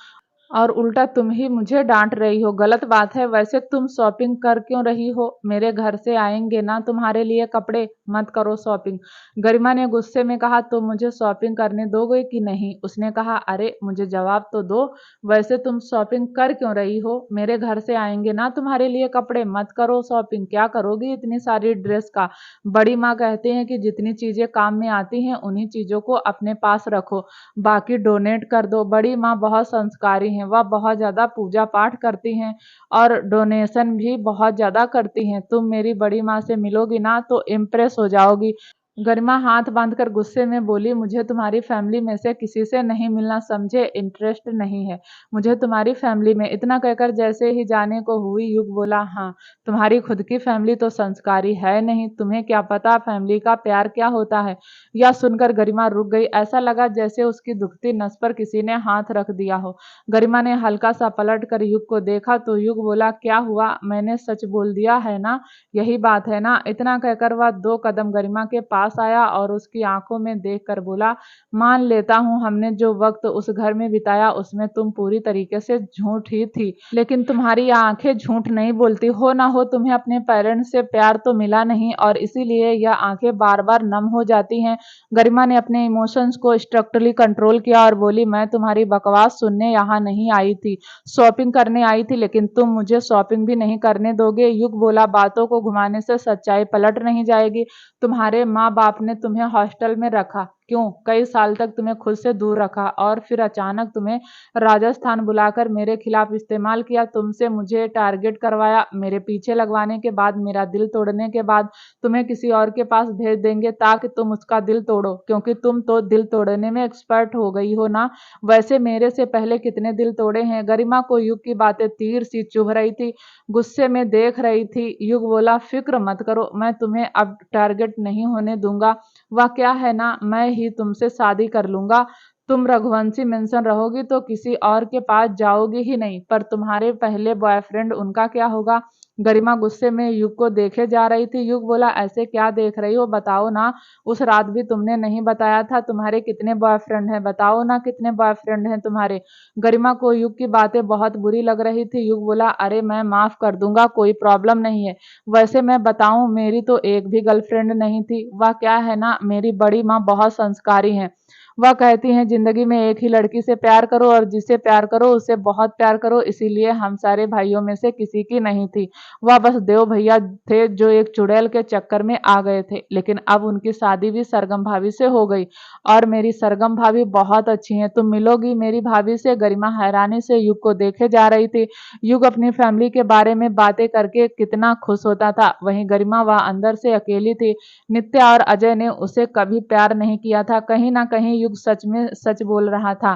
और उल्टा तुम ही मुझे डांट रही हो, गलत बात है। वैसे तुम शॉपिंग कर क्यों रही हो? मेरे घर से आएंगे ना तुम्हारे लिए कपड़े, मत करो शॉपिंग। गरिमा ने गुस्से में कहा, तो मुझे शॉपिंग करने दोगे कि नहीं? उसने कहा, अरे मुझे जवाब तो दो, वैसे तुम शॉपिंग कर क्यों रही हो? मेरे घर से आएंगे ना तुम्हारे लिए कपड़े, मत करो शॉपिंग। क्या करोगी इतनी सारी ड्रेस का? बड़ी माँ कहते हैं कि जितनी चीजें काम में आती हैं उन्हीं चीजों को अपने पास रखो, बाकी डोनेट कर दो। बड़ी माँ बहुत संस्कारी हैं, वह बहुत ज्यादा पूजा पाठ करती हैं और डोनेशन भी बहुत ज्यादा करती हैं। तुम मेरी बड़ी माँ से मिलोगी ना तो इम्प्रेस हो जाओगी। गरिमा हाथ बांधकर गुस्से में बोली, मुझे तुम्हारी फैमिली में से किसी से नहीं मिलना, समझे, इंटरेस्ट नहीं है मुझे तुम्हारी फैमिली में। इतना कहकर जैसे ही जाने को हुई युग बोला, हाँ तुम्हारी खुद की फैमिली तो संस्कारी है नहीं, तुम्हें क्या पता फैमिली का प्यार क्या होता है। यह सुनकर गरिमा रुक गई। ऐसा लगा जैसे उसकी दुखती नस पर किसी ने हाथ रख दिया हो। गरिमा ने हल्का सा पलट कर युग को देखा तो युग बोला, क्या हुआ, मैंने सच बोल दिया है ना, यही बात है ना? इतना कहकर वह 2 कदम गरिमा के पास पास आया और उसकी आंखों में देखकर बोला, मान लेता हूँ हमने जो वक्त उस घर में बिताया उसमें तुम पूरी तरीके से झूठ ही थी, लेकिन तुम्हारी आंखें झूठ नहीं बोलती। हो ना हो तुम्हें अपने पेरेंट्स से प्यार तो मिला नहीं और इसीलिए यह आंखें बार बार नम हो जाती हैं। गरिमा ने अपने इमोशंस को स्ट्रिक्टली कंट्रोल किया और बोली, मैं तुम्हारी बकवास सुनने यहाँ नहीं आई थी, शॉपिंग करने आई थी, लेकिन तुम मुझे शॉपिंग भी नहीं करने दोगे। युग बोला, बातों को घुमाने से सच्चाई पलट नहीं जाएगी। तुम्हारे माँ बाप ने तुम्हें हॉस्टल में रखा, क्यों? कई साल तक तुम्हें खुद से दूर रखा और फिर अचानक तुम्हें राजस्थान बुलाकर मेरे खिलाफ इस्तेमाल किया। तुमसे मुझे टारगेट करवाया, मेरे पीछे लगवाने के बाद, मेरा दिल तोड़ने के बाद तुम्हें किसी और के पास भेज देंगे ताकि तुम उसका दिल तोड़ो, क्योंकि तुम तो दिल तोड़ने में एक्सपर्ट हो गई हो ना। वैसे मेरे से पहले कितने दिल तोड़े हैं। गरिमा को युग की बातें तीर सी चुभ रही थी, गुस्से में देख रही थी। युग बोला, फिक्र मत करो, मैं तुम्हें अब टारगेट नहीं होने दूंगा। वह क्या है ना, मैं ही तुमसे शादी कर लूंगा। तुम रघुवंशी मेंशन रहोगी तो किसी और के पास जाओगी ही नहीं, पर तुम्हारे पहले बॉयफ्रेंड, उनका क्या होगा? गरिमा गुस्से में युग को देखे जा रही थी। युग बोला, ऐसे क्या देख रही हो, बताओ ना। उस रात भी तुमने नहीं बताया था तुम्हारे कितने बॉयफ्रेंड हैं, बताओ ना कितने बॉयफ्रेंड हैं तुम्हारे। गरिमा को युग की बातें बहुत बुरी लग रही थी। युग बोला, अरे मैं माफ कर दूंगा, कोई प्रॉब्लम नहीं है। वैसे मैं बताऊं, मेरी तो एक भी गर्लफ्रेंड नहीं थी। वह क्या है ना, मेरी बड़ी माँ बहुत संस्कारी हैं। वह कहती हैं जिंदगी में एक ही लड़की से प्यार करो और जिसे प्यार करो उसे बहुत प्यार करो, इसीलिए हम सारे भाइयों में से किसी की नहीं थी। वह बस देव भैया थे जो एक चुड़ैल के चक्कर में आ गए थे, लेकिन अब उनकी शादी भी सरगम भाभी से हो गई और मेरी सरगम भाभी बहुत अच्छी हैं, तुम मिलोगी मेरी भाभी से। गरिमा हैरानी से युग को देखे जा रही थी। युग अपनी फैमिली के बारे में बातें करके कितना खुश होता था, वहीं गरिमा वह अंदर से अकेली थी। नित्या और अजय ने उसे कभी प्यार नहीं किया था। कहीं ना कहीं युग सच में सच बोल रहा था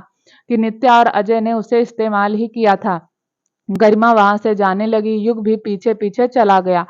कि नित्या और अजय ने उसे इस्तेमाल ही किया था। गरिमा वहां से जाने लगी, युग भी पीछे पीछे चला गया।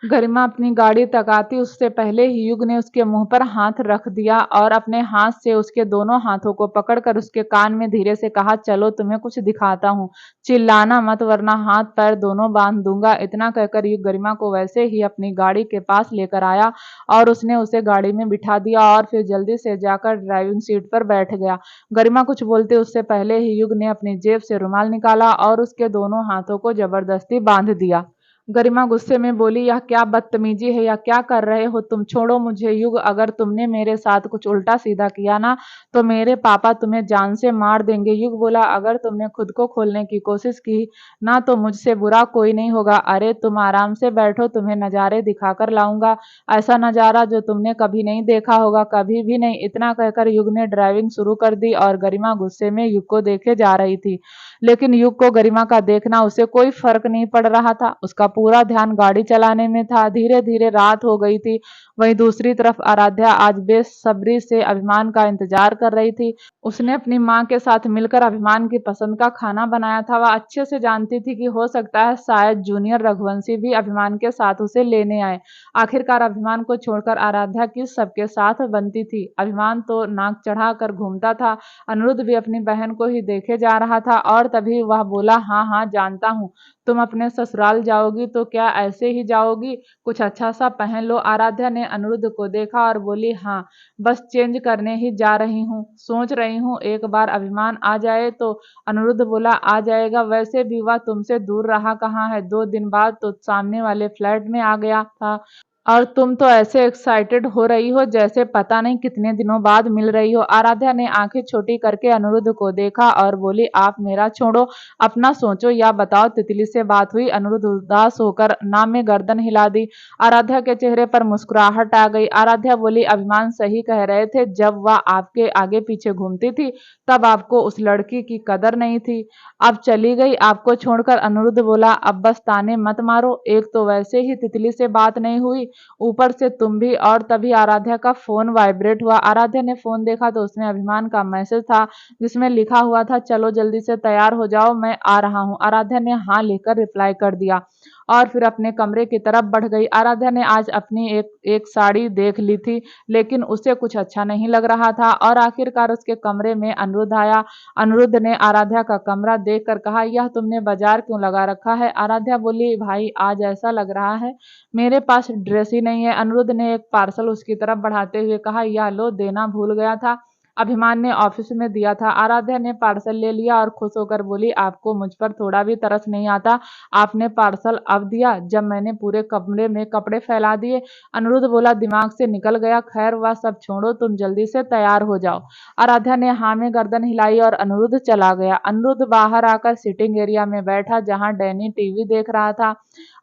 गरिमा अपनी गाड़ी तक आती उससे पहले ही युग ने उसके मुंह पर हाथ रख दिया और अपने हाथ से उसके दोनों हाथों को पकड़कर उसके कान में धीरे से कहा, चलो तुम्हें कुछ दिखाता हूँ, चिल्लाना मत वरना हाथ पैर दोनों बांध दूंगा। इतना कहकर युग गरिमा को वैसे ही अपनी गाड़ी के पास लेकर आया और उसने उसे गाड़ी में बिठा दिया और फिर जल्दी से जाकर ड्राइविंग सीट पर बैठ गया। गरिमा कुछ बोलते उससे पहले ही युग ने अपनी जेब से रुमाल निकाला और उसके दोनों हाथों को जबरदस्ती बांध दिया। गरिमा गुस्से में बोली, यह क्या बदतमीजी है, या क्या कर रहे हो तुम, छोड़ो मुझे। युग, अगर तुमने मेरे साथ कुछ उल्टा सीधा किया ना तो मेरे पापा तुम्हें जान से मार देंगे। युग बोला, अगर तुमने खुद को खोलने की कोशिश की ना तो मुझसे बुरा कोई नहीं होगा। अरे तुम आराम से बैठो, तुम्हें नज़ारे दिखाकर लाऊंगा, ऐसा नज़ारा जो तुमने कभी नहीं देखा होगा, कभी भी नहीं। इतना कहकर युग ने ड्राइविंग शुरू कर दी और गरिमा गुस्से में युग को देखे जा रही थी, लेकिन युग को गरिमा का देखना उसे कोई फर्क नहीं पड़ रहा था। उसका पूरा ध्यान गाड़ी चलाने में था। धीरे धीरे रात हो गई थी। वहीं दूसरी तरफ आराध्या आज बेसब्री से अभिमान का इंतजार कर रही थी। उसने अपनी माँ के साथ मिलकर अभिमान की पसंद का खाना बनाया था। वह अच्छे से जानती थी कि हो सकता है शायद जूनियर रघुवंशी भी अभिमान के साथ उसे लेने आए। आखिरकार अभिमान को छोड़कर आराध्या किस सबके साथ बनती थी। अभिमान तो नाक चढ़ा कर घूमता था। अनिरुद्ध भी अपनी बहन को ही देखे जा रहा था और तभी वह बोला, हाँ हाँ जानता हूँ, तुम अपने ससुराल जाओगी तो क्या ऐसे ही जाओगी, कुछ अच्छा सा पहन लो। आराध्या ने अनिरुद्ध को देखा और बोली, हाँ बस चेंज करने ही जा रही हूँ, सोच रही हूँ एक बार अभिमान आ जाए तो। अनिरुद्ध बोला, आ जाएगा, वैसे भी वह तुमसे दूर रहा कहाँ है, 2 दिन बाद तो सामने वाले फ्लैट में आ गया था और तुम तो ऐसे एक्साइटेड हो रही हो जैसे पता नहीं कितने दिनों बाद मिल रही हो। आराध्या ने आंखें छोटी करके अनिरुद्ध को देखा और बोली, आप मेरा छोड़ो, अपना सोचो या बताओ तितली से बात हुई। अनिरुद्ध उदास होकर ना में गर्दन हिला दी। आराध्या के चेहरे पर मुस्कुराहट आ गई। आराध्या बोली, अभिमान सही कह रहे थे, जब वह आपके आगे पीछे घूमती थी तब आपको उस लड़की की कदर नहीं थी, अब चली गई आपको छोड़कर। अनिरुद्ध बोला, अब बस ताने मत मारो, एक तो वैसे ही तितली से बात नहीं हुई, ऊपर से तुम भी। और तभी आराध्या का फोन वाइब्रेट हुआ। आराध्या ने फोन देखा तो उसमें अभिमान का मैसेज था जिसमें लिखा हुआ था, चलो जल्दी से तैयार हो जाओ, मैं आ रहा हूँ। आराध्या ने हाँ लिखकर रिप्लाई कर दिया और फिर अपने कमरे की तरफ बढ़ गई। आराध्या ने आज अपनी एक साड़ी देख ली थी, लेकिन उसे कुछ अच्छा नहीं लग रहा था और आखिरकार उसके कमरे में अनिरुद्ध आया। अनिरुद्ध ने आराध्या का कमरा देखकर कहा, यह तुमने बाजार क्यों लगा रखा है? आराध्या बोली, भाई आज ऐसा लग रहा है मेरे पास ड्रेस ही नहीं है। अनिरुद्ध ने एक पार्सल उसकी तरफ बढ़ाते हुए कहा, यह लो, देना भूल गया था, अभिमान ने ऑफिस में दिया था। आराध्या ने पार्सल ले लिया और खुश होकर बोली, आपको मुझ पर थोड़ा भी तरस नहीं आता? आपने पार्सल अब दिया जब मैंने पूरे कमरे में कपड़े फैला दिए। अनिरुद्ध बोला, दिमाग से निकल गया, खैर वह सब छोड़ो, तुम जल्दी से तैयार हो जाओ। आराध्या ने हाँ में गर्दन हिलाई और अनिरुद्ध चला गया। अनिरुद्ध बाहर आकर सिटिंग एरिया में बैठा जहाँ डैनी टीवी देख रहा था।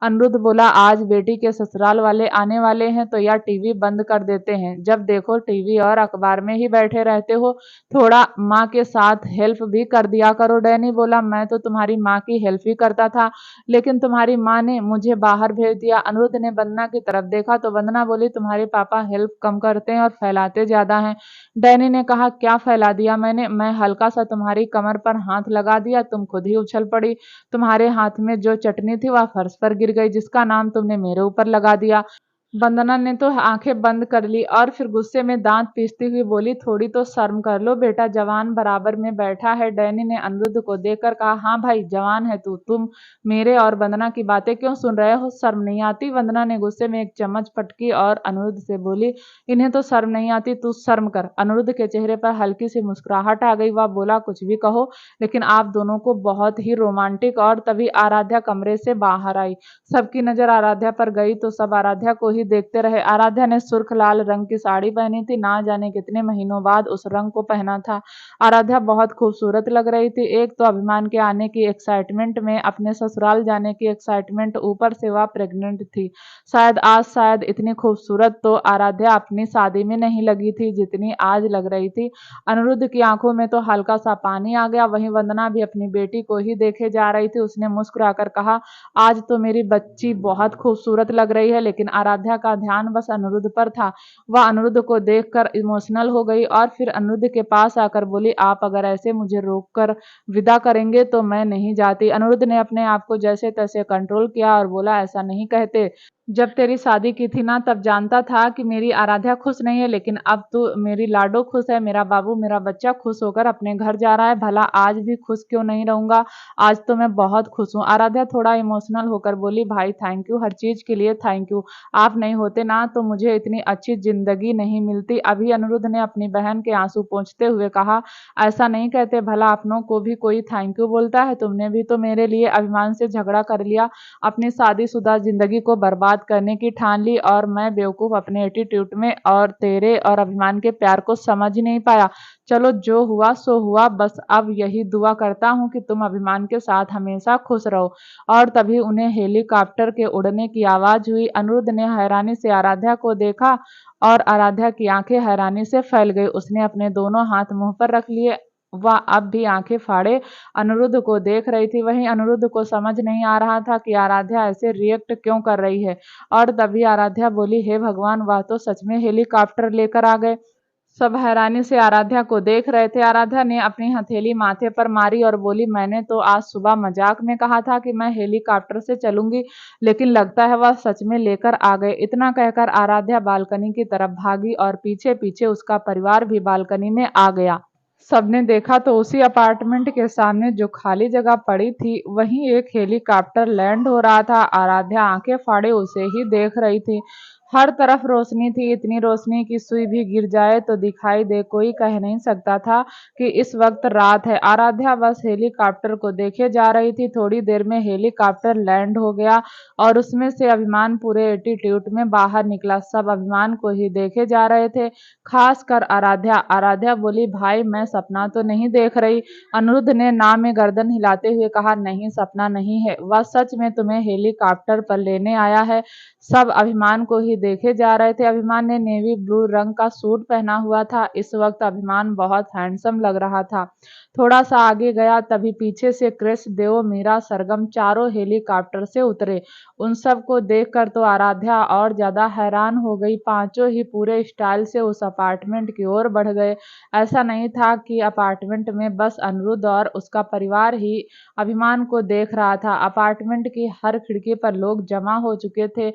अनिरुद्ध बोला, आज बेटी के ससुराल वाले आने वाले हैं तो यह टीवी बंद कर देते हैं। जब देखो टीवी और अखबार में ही बैठे रहते हो, थोड़ा माँ के साथ हेल्प भी कर दिया करो। डैनी बोला, मैं तो तुम्हारी माँ की हेल्प ही करता था, लेकिन तुम्हारी माँ ने मुझे बाहर भेज दिया। अनिरुद्ध ने वंदना की तरफ देखा तो वंदना बोली, तुम्हारे पापा हेल्प कम करते हैं और फैलाते ज्यादा हैं। डैनी ने कहा, क्या फैला दिया मैंने? मैं हल्का सा तुम्हारी कमर पर हाथ लगा दिया, तुम खुद ही उछल पड़ी। तुम्हारे हाथ में जो चटनी थी वह फर्श पर गिर गई, जिसका नाम तुमने मेरे ऊपर लगा दिया। वंदना ने तो आंखें बंद कर ली और फिर गुस्से में दांत पीसती हुई बोली, थोड़ी तो शर्म कर लो बेटा, जवान बराबर में बैठा है। डैनी ने अनिरुद्ध को देखकर कहा, हाँ भाई जवान है तू, तुम मेरे और वंदना की बातें क्यों सुन रहे हो? शर्म नहीं आती? वंदना ने गुस्से में एक चम्मच पटकी और अनिरुद्ध से बोली, इन्हें तो शर्म नहीं आती, तू शर्म कर। अनिरुद्ध के चेहरे पर हल्की सी मुस्कुराहट आ गई। वह बोला, कुछ भी कहो, लेकिन आप दोनों को बहुत ही रोमांटिक। और तभी आराध्या कमरे से बाहर आई। सबकी नजर आराध्या पर गई तो सब आराध्या को ही देखते रहे। आराध्या ने सुर्ख लाल रंग की साड़ी पहनी थी, ना जाने कितने महीनों बाद उस रंग को पहना था। आराध्या बहुत खूबसूरत लग रही थी। एक तो अभिमान के आने की एक्साइटमेंट में, अपने ससुराल जाने की एक्साइटमेंट, ऊपर से वह प्रेग्नेंट थी। शायद इतनी खूबसूरत तो आराध्या अपनी शादी में नहीं लगी थी जितनी आज लग रही थी। अनिरुद्ध की आंखों में तो हल्का सा पानी आ गया। वहीं वंदना भी अपनी बेटी को ही देखे जा रही थी। उसने मुस्कुराकर कहा, आज तो मेरी बच्ची बहुत खूबसूरत लग रही है। लेकिन आराध्या का ध्यान बस अनिरुद्ध पर था। वह अनिरुद्ध को देखकर इमोशनल हो गई और फिर अनिरुद्ध के पास आकर बोली, आप अगर ऐसे मुझे रोककर विदा करेंगे तो मैं नहीं जाती। अनिरुद्ध ने अपने आप को जैसे तैसे कंट्रोल किया और बोला, ऐसा नहीं कहते, जब तेरी शादी की थी ना तब जानता था कि मेरी आराध्या खुश नहीं है, लेकिन अब तो मेरी लाडो खुश है, मेरा बाबू, मेरा बच्चा खुश होकर अपने घर जा रहा है, भला आज भी खुश क्यों नहीं रहूंगा? आज तो मैं बहुत खुश हूँ। आराध्या थोड़ा इमोशनल होकर बोली, भाई थैंक यू, हर चीज के लिए थैंक यू, आप नहीं होते ना तो मुझे इतनी अच्छी जिंदगी नहीं मिलती। अभी अनिरुद्ध ने अपनी बहन के आंसू पोंछते हुए कहा, ऐसा नहीं कहते, भला अपनों को भी कोई थैंक यू बोलता है? तुमने भी तो मेरे लिए अभिमान से झगड़ा कर लिया, अपनी शादीशुदा जिंदगी को बर्बाद करने की ठान ली, और मैं बेवकूफ अपने एटीट्यूड में और तेरे और अभिमान के प्यार को समझ ही नहीं पाया। चलो जो हुआ सो हुआ, बस अब यही दुआ करता हूँ कि तुम अभिमान के साथ हमेशा खुश रहो। और तभी उन्हें हेलीकॉप्टर के उड़ने की आवाज हुई। अनिरुद्ध ने हैरानी से आराध्या को देखा और आराध्या की आंखें हैरानी से फैल गई। उसने अपने दोनों हाथ मुंह पर रख लिए। वह अब भी आंखें फाड़े अनिरुद्ध को देख रही थी। वहीं अनिरुद्ध को समझ नहीं आ रहा था कि आराध्या ऐसे रिएक्ट क्यों कर रही है। और तभी आराध्या बोली, हे भगवान, वह तो सच में हेलीकॉप्टर लेकर आ गए। सब हैरानी से आराध्या को देख रहे थे। आराध्या ने अपनी हथेली माथे पर मारी और बोली, मैंने तो आज सुबह मजाक में कहा था कि मैं हेलीकॉप्टर से चलूंगी, लेकिन लगता है वह सच में लेकर आ गए। इतना कहकर आराध्या बालकनी की तरफ भागी और पीछे पीछे उसका परिवार भी बालकनी में आ गया। सबने देखा तो उसी अपार्टमेंट के सामने जो खाली जगह पड़ी थी वहीं एक हेलीकॉप्टर लैंड हो रहा था। आराध्या आंखें फाड़े उसे ही देख रही थी। हर तरफ रोशनी थी, इतनी रोशनी कि सुई भी गिर जाए तो दिखाई दे। कोई कह नहीं सकता था कि इस वक्त रात है। आराध्या बस हेलीकॉप्टर को देखे जा रही थी। थोड़ी देर में हेलीकॉप्टर लैंड हो गया और उसमें से अभिमान पूरे एटीट्यूड में बाहर निकला। सब अभिमान को ही देखे जा रहे थे, खास कर आराध्या। आराध्या बोली, भाई मैं सपना तो नहीं देख रही? अनिरुद्ध ने ना में गर्दन हिलाते हुए कहा, नहीं सपना नहीं है, वह सच में तुम्हें हेलीकॉप्टर पर लेने आया है। सब अभिमान को ही देखे जा रहे थे। अभिमान ने नेवी ब्लू रंग का सूट पहना हुआ था। इस वक्त अभिमान बहुत हैंडसम लग रहा था। थोड़ा सा आगे गया तभी पीछे से क्रिस, देव, मीरा, सरगम चारों हेलीकॉप्टर से उतरे। उन सबको देखकर तो आराध्या और ज्यादा हैरान हो गई। पांचों ही पूरे स्टाइल से उस अपार्टमेंट की ओर बढ़ गए। ऐसा नहीं था कि अपार्टमेंट में बस अनिरुद्ध और उसका परिवार ही अभिमान को देख रहा था। अपार्टमेंट की हर खिड़की पर लोग जमा हो चुके थे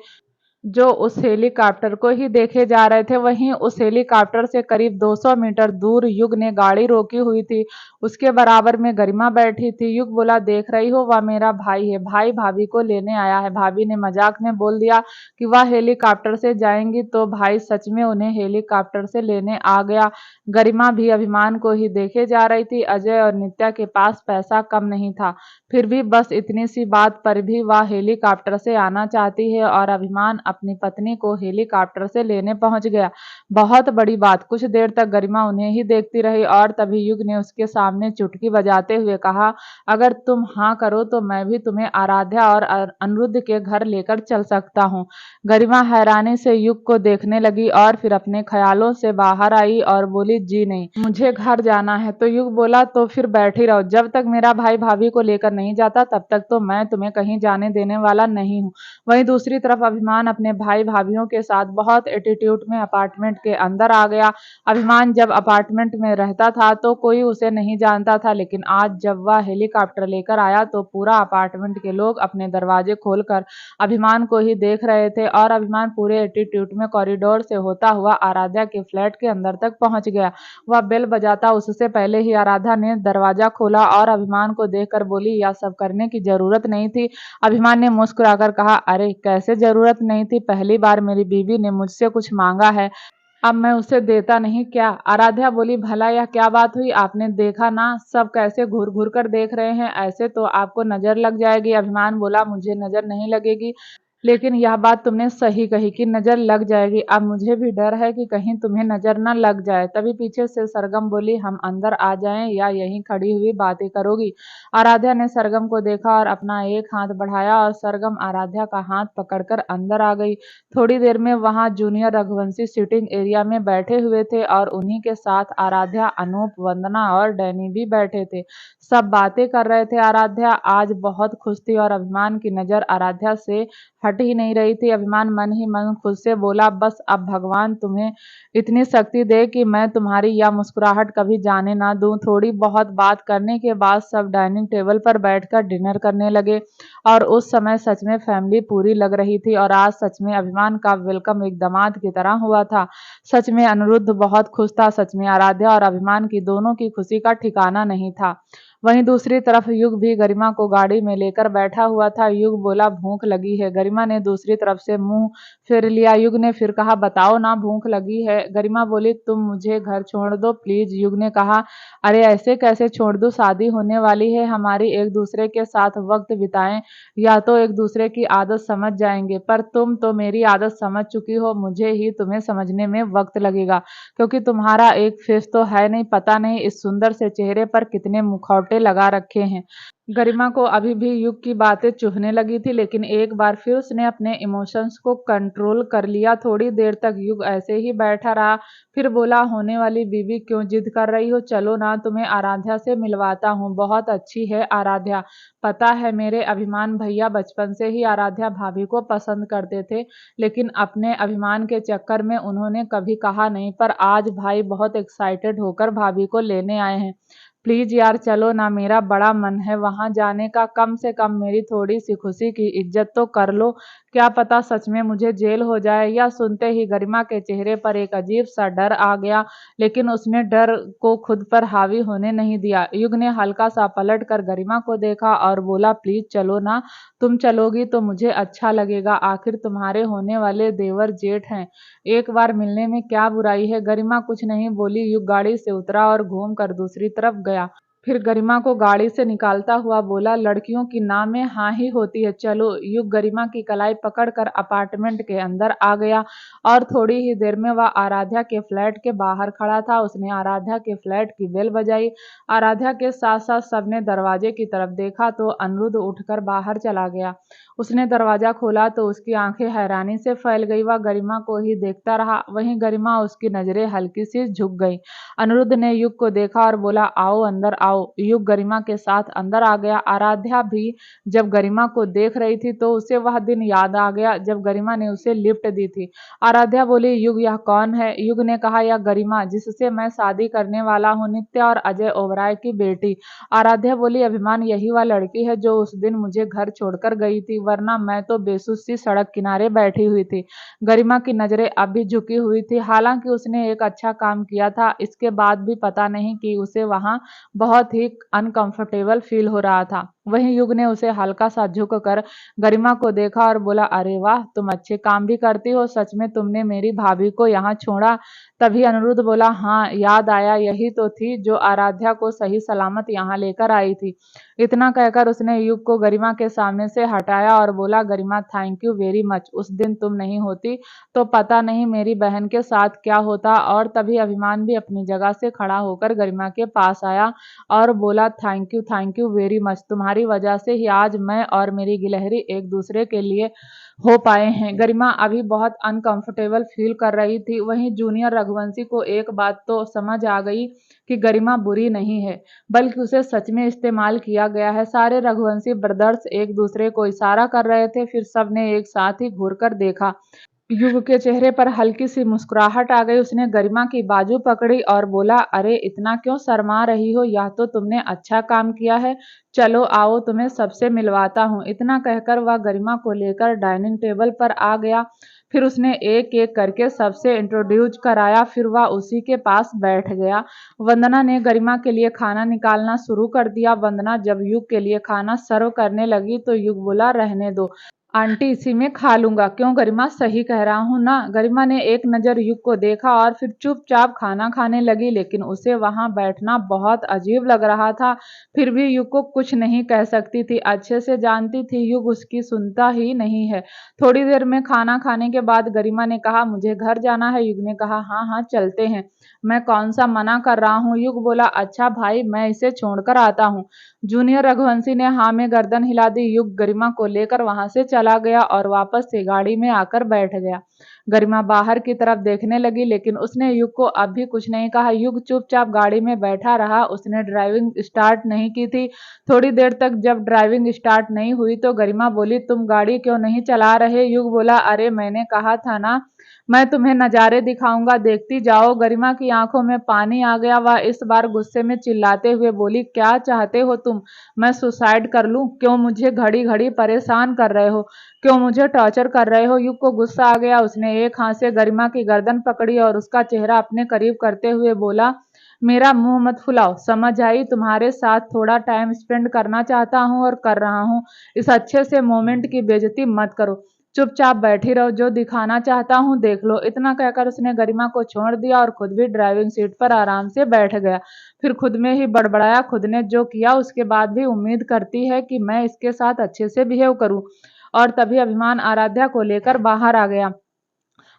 जो उस हेलीकॉप्टर को ही देखे जा रहे थे। वहीं उस हेलीकॉप्टर से करीब 200 मीटर दूर युग ने गाड़ी रोकी हुई थी। उसके बराबर में गरिमा बैठी थी। युग बोला, देख रही हो, वह मेरा भाई है। भाई भाभी को लेने आया है। भाभी ने मजाक में बोल दिया कि वह हेलीकॉप्टर से जाएंगी तो भाई सच में उन्हें हेलीकॉप्टर से लेने आ गया। गरिमा भी अभिमान को ही देखे जा रही थी। अजय और नित्या के पास पैसा कम नहीं था, फिर भी बस इतनी सी बात पर भी वह हेलीकॉप्टर से आना चाहती है और अभिमान अपनी पत्नी को हेलीकॉप्टर से लेने पहुंच गया। बहुत बड़ी बात। कुछ देर तक गरिमा उन्हें ही देखती रही और तभी युग ने उसके सामने चुटकी बजाते हुए कहा, अगर तुम हाँ करो तो मैं भी तुम्हें आराध्या और अनिरुद्ध के घर लेकर चल सकता हूँ। गरिमा हैरानी से युग को देखने लगी और फिर अपने ख्यालों से बाहर आई और बोली, जी नहीं, मुझे घर जाना है। तो युग बोला, तो फिर बैठी रहो। जब तक मेरा भाई भाभी को लेकर नहीं जाता तब तक तो मैं तुम्हें कहीं जाने देने वाला नहीं हूँ। वहीं दूसरी तरफ अभिमान अपने भाई भाभीियों के साथ बहुत एटीट्यूड में अपार्टमेंट के अंदर आ गया। अभिमान जब अपार्टमेंट में रहता था तो कोई उसे नहीं जानता था, लेकिन आज जब वह हेलीकॉप्टर लेकर आया तो पूरा अपार्टमेंट के लोग अपने दरवाजे खोलकर अभिमान को ही देख रहे थे और अभिमान पूरे एटीट्यूड में कॉरिडोर से होता हुआ आराध्या के फ्लैट के अंदर तक पहुंच गया। वह बेल बजाता उससे पहले ही आराध्या ने दरवाजा खोला और अभिमान को देखकर बोली, यह सब करने की जरूरत नहीं थी। अभिमान ने मुस्कुराकर कहा, अरे कैसे जरूरत नहीं थी, पहली बार मेरी बीवी ने मुझसे कुछ मांगा है, अब मैं उसे देता नहीं क्या। आराध्या बोली, भला यह क्या बात हुई, आपने देखा ना सब कैसे घूर घूर कर देख रहे हैं, ऐसे तो आपको नजर लग जाएगी। अभिमान बोला, मुझे नजर नहीं लगेगी, लेकिन यह बात तुमने सही कही कि नजर लग जाएगी। अब मुझे भी डर है कि कहीं तुम्हें नजर न लग जाए। तभी पीछे से सरगम बोली, हम अंदर आ जाएं या यहीं खड़ी हुई बातें करोगी। आराध्या ने सरगम को देखा और अपना एक हाथ बढ़ाया और सरगम आराध्या का हाथ पकड़कर अंदर आ गई। थोड़ी देर में वहां जूनियर रघुवंशी सिटिंग एरिया में बैठे हुए थे और उन्हीं के साथ आराध्या, अनूप, वंदना और डैनी भी बैठे थे। सब बातें कर रहे थे। आराध्या आज बहुत खुश थी और अभिमान की नजर आराध्या से हट ही नहीं रही थी। अभिमान मन ही मन खुद से बोला, बस अब भगवान तुम्हें इतनी शक्ति दे कि मैं तुम्हारी यह मुस्कुराहट कभी जाने ना दूं। थोड़ी बहुत बात करने के बाद सब डाइनिंग टेबल पर बैठकर डिनर करने लगे और उस समय सच में फैमिली पूरी लग रही थी और आज सच में अभिमान का वेलकम एक दामाद की तरह हुआ था। सच में अनिरुद्ध बहुत खुश था। सच में आराध्या और अभिमान की दोनों की खुशी का ठिकाना नहीं था। वहीं दूसरी तरफ युग भी गरिमा को गाड़ी में लेकर बैठा हुआ था। युग बोला, भूख लगी है। गरिमा ने दूसरी तरफ से मुंह फेर लिया। युग ने फिर कहा, बताओ ना, भूख लगी है। गरिमा बोली, तुम मुझे घर छोड़ दो प्लीज। युग ने कहा, अरे ऐसे कैसे छोड़ दूं, शादी होने वाली है हमारी, एक दूसरे के साथ वक्त बिताएं या तो एक दूसरे की आदत समझ जाएंगे, पर तुम तो मेरी आदत समझ चुकी हो, मुझे ही तुम्हें समझने में वक्त लगेगा, क्योंकि तुम्हारा एक फेस तो है नहीं, पता नहीं इस सुंदर से चेहरे पर कितने मुखौटे लगा रखे हैं। गरिमा को अभी भी युग की बातें चुभने लगी थी, लेकिन एक बार फिर उसने अपने इमोशंस को कंट्रोल कर लिया। थोड़ी देर तक युग ऐसे ही बैठा रहा, फिर बोला, होने वाली बीवी क्यों जिद कर रही हो, चलो ना तुम्हें आराध्या से मिलवाता हूँ, बहुत अच्छी है आराध्या। पता है मेरे अभिमान भैया बचपन से ही आराध्या भाभी को पसंद करते थे, लेकिन अपने अभिमान के चक्कर में उन्होंने कभी कहा नहीं, पर आज भाई बहुत एक्साइटेड होकर भाभी को लेने आए हैं। प्लीज यार चलो ना, मेरा बड़ा मन है वहां जाने का, कम से कम मेरी थोड़ी सी खुशी की इज्जत तो कर लो, क्या पता सच में मुझे जेल हो जाए। यह सुनते ही गरिमा के चेहरे पर एक अजीब सा डर आ गया, लेकिन उसने डर को खुद पर हावी होने नहीं दिया। युग ने हल्का सा पलट कर गरिमा को देखा और बोला, प्लीज चलो ना, तुम चलोगी तो मुझे अच्छा लगेगा, आखिर तुम्हारे होने वाले देवर जेठ हैं, एक बार मिलने में क्या बुराई है। गरिमा कुछ नहीं बोली। युग गाड़ी से उतरा और घूम कर दूसरी तरफ गया। फिर गरिमा को गाड़ी से निकालता हुआ बोला, लड़कियों की ना में हाँ ही होती है, चलो। युग गरिमा की कलाई पकड़कर अपार्टमेंट के अंदर आ गया और थोड़ी ही देर में वह आराध्या के फ्लैट के बाहर खड़ा था। उसने आराध्या के फ्लैट की बेल बजाई। आराध्या के साथ साथ सबने दरवाजे की तरफ देखा तो अनिरुद्ध उठकर बाहर चला गया। उसने दरवाजा खोला तो उसकी आंखें हैरानी से फैल गई। वह गरिमा को ही देखता रहा। वहीं गरिमा उसकी नजरें हल्की सी झुक गई। अनिरुद्ध ने युग को देखा और बोला, आओ अंदर आओ। युग गरिमा के साथ अंदर आ गया। आराध्या भी जब गरिमा को देख रही थी तो उसे वह दिन याद आ गया जब गरिमा ने उसे लिफ्ट दी थी। आराध्या बोली, युग यह कौन है? युग ने कहा, यह गरिमा जिससे मैं शादी करने वाला हूँ, नित्या और अजय ओबराय की बेटी। आराध्या बोली, अभिमान यही वह लड़की है जो उस दिन मुझे घर छोड़कर गई थी, वरना मैं तो बेसुध सी सड़क किनारे बैठी हुई थी। गरिमा की नजरें अब भी झुकी हुई थी। हालांकि उसने एक अच्छा काम किया था, इसके बाद भी पता नहीं कि उसे वहां बहुत ही अनकंफर्टेबल फील हो रहा था। वहीं युग ने उसे हल्का सा झुक कर गरिमा को देखा और बोला, अरे वाह, तुम अच्छे काम भी करती हो, सच में तुमने मेरी भाभी को यहाँ छोड़ा? तभी अनिरुद्ध बोला, हाँ याद आया, यही तो थी जो आराध्या को सही सलामत यहाँ लेकर आई थी। इतना कहकर उसने युग को गरिमा के सामने से हटाया और बोला, गरिमा थैंक यू वेरी मच, उस दिन तुम नहीं होती तो पता नहीं मेरी बहन के साथ क्या होता। और तभी अभिमान भी अपनी जगह से खड़ा होकर गरिमा के पास आया और बोला, थैंक यू वेरी मच, तुम्हारी वजह से ही आज मैं और मेरी गिलहरी एक दूसरे के लिए हो पाए हैं। गरिमा अभी बहुत अनकंफर्टेबल फील कर रही थी। वहीं जूनियर रघुवंशी को एक बात तो समझ आ गई कि गरिमा बुरी नहीं है, बल्कि उसे सच में इस्तेमाल किया गया है। सारे रघुवंशी ब्रदर्स एक दूसरे को इशारा कर रहे थे। फिर सबने एक साथ ही घूरकर देखा। युग के चेहरे पर हल्की सी मुस्कुराहट आ गई। उसने गरिमा की बाजू पकड़ी और बोला, अरे इतना क्यों शर्मा रही हो, यह तो तुमने अच्छा काम किया है, चलो आओ तुम्हें सबसे मिलवाता हूँ। इतना कहकर वह गरिमा को लेकर डाइनिंग टेबल पर आ गया। फिर उसने एक एक करके सबसे इंट्रोड्यूस कराया। फिर वह उसी के पास बैठ गया। वंदना ने गरिमा के लिए खाना निकालना शुरू कर दिया। वंदना जब युग के लिए खाना सर्व करने लगी तो युग बोला, रहने दो आंटी, इसी में खा लूंगा। क्यों गरिमा, सही कह रहा हूं ना? गरिमा ने एक नजर युग को देखा और फिर चुपचाप खाना खाने लगी, लेकिन उसे वहां बैठना बहुत अजीब लग रहा था। फिर भी युग को कुछ नहीं कह सकती थी, अच्छे से जानती थी युग उसकी सुनता ही नहीं है। थोड़ी देर में खाना खाने के बाद गरिमा ने कहा, मुझे घर जाना है। युग ने कहा, हाँ हाँ चलते हैं, मैं कौन सा मना कर रहा हूँ। युग बोला, अच्छा भाई, मैं इसे छोड़कर आता हूँ। जूनियर रघुवंशी ने हाँ में गर्दन हिला दी। युग गरिमा को लेकर वहां से चला गया और वापस से गाड़ी में आकर बैठ गया। गरिमा बाहर की तरफ देखने लगी, लेकिन उसने युग को अब भी कुछ नहीं कहा। युग चुपचाप गाड़ी में बैठा रहा। उसने ड्राइविंग स्टार्ट नहीं की थी। थोड़ी देर तक जब ड्राइविंग स्टार्ट नहीं हुई तो गरिमा बोली, तुम गाड़ी क्यों नहीं चला रहे? युग बोला, अरे मैंने कहा था ना, मैं तुम्हें नजारे दिखाऊंगा, देखती जाओ। गरिमा की आंखों में पानी आ गया। वह इस बार गुस्से में चिल्लाते हुए बोली, क्या चाहते हो तुम? मैं सुसाइड कर लूं? क्यों मुझे घड़ी घड़ी परेशान कर रहे हो? क्यों मुझे टॉर्चर कर रहे हो? युग को गुस्सा आ गया। उसने एक हाथ से गरिमा की गर्दन पकड़ी और उसका चेहरा अपने करीब करते हुए बोला, मेरा मुंह मत फुलाओ, समझ आई? तुम्हारे साथ थोड़ा टाइम स्पेंड करना चाहता हूँ और कर रहा हूँ। इस अच्छे से मोमेंट की बेइज्जती मत करो, चुपचाप बैठी रहो, जो दिखाना चाहता हूँ देख लो। इतना कहकर उसने गरिमा को छोड़ दिया और खुद भी ड्राइविंग सीट पर आराम से बैठ गया। फिर खुद में ही बड़बड़ाया, खुद ने जो किया उसके बाद भी उम्मीद करती है कि मैं इसके साथ अच्छे से बिहेव करूं। और तभी अभिमान आराध्या को लेकर बाहर आ गया।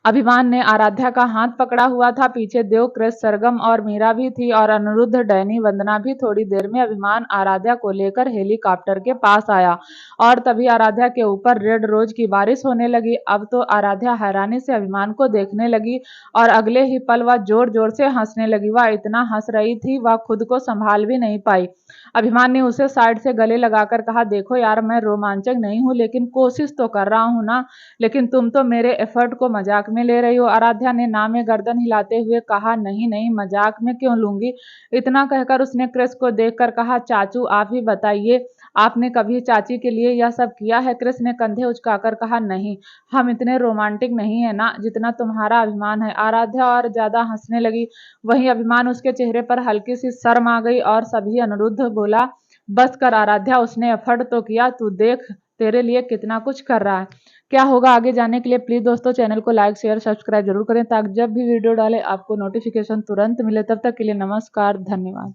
अभिमान ने आराध्या का हाथ पकड़ा हुआ था। पीछे देव, क्रिस, सरगम और मीरा भी थी और अनिरुद्ध, डैनी, वंदना भी। थोड़ी देर में अभिमान आराध्या को लेकर हेलीकॉप्टर के पास आया और तभी आराध्या के ऊपर रेड रोज की बारिश होने लगी। अब तो आराध्या हैरानी से अभिमान को देखने लगी और अगले ही पल वह जोर जोर से हंसने लगी। वह इतना हंस रही थी वह खुद को संभाल भी नहीं पाई। अभिमान ने उसे साइड से गले लगाकर कहा, देखो यार, मैं रोमांचक नहीं हूँ, लेकिन कोशिश तो कर रहा हूँ ना। लेकिन तुम तो मेरे एफर्ट को मजाक में ले रही हो। आराध्या ने ना में गर्दन हिलाते हुए कहा, नहीं नहीं, मजाक में क्यों लूंगी। इतना कहकर उसने क्रिस को देखकर कहा, चाचू आप ही बताइए, आपने कभी चाची के लिए यह सब किया है? क्रिस ने कंधे उचकाकर कहा, नहीं, हम इतने रोमांटिक नहीं है ना जितना तुम्हारा अभिमान है। आराध्या और ज्यादा हंसने लगी। वहीं अभिमान, उसके चेहरे पर हल्की सी शर्म आ गई और सभी अनिरुद्ध बोला, बस कर आराध्या, उसने एफर्ट तो किया, तू देख तेरे लिए कितना कुछ कर रहा है। क्या होगा आगे जानने के लिए प्लीज दोस्तों चैनल को लाइक शेयर सब्सक्राइब जरूर करें, ताकि जब भी वीडियो डाले आपको नोटिफिकेशन तुरंत मिले। तब तक के लिए नमस्कार, धन्यवाद।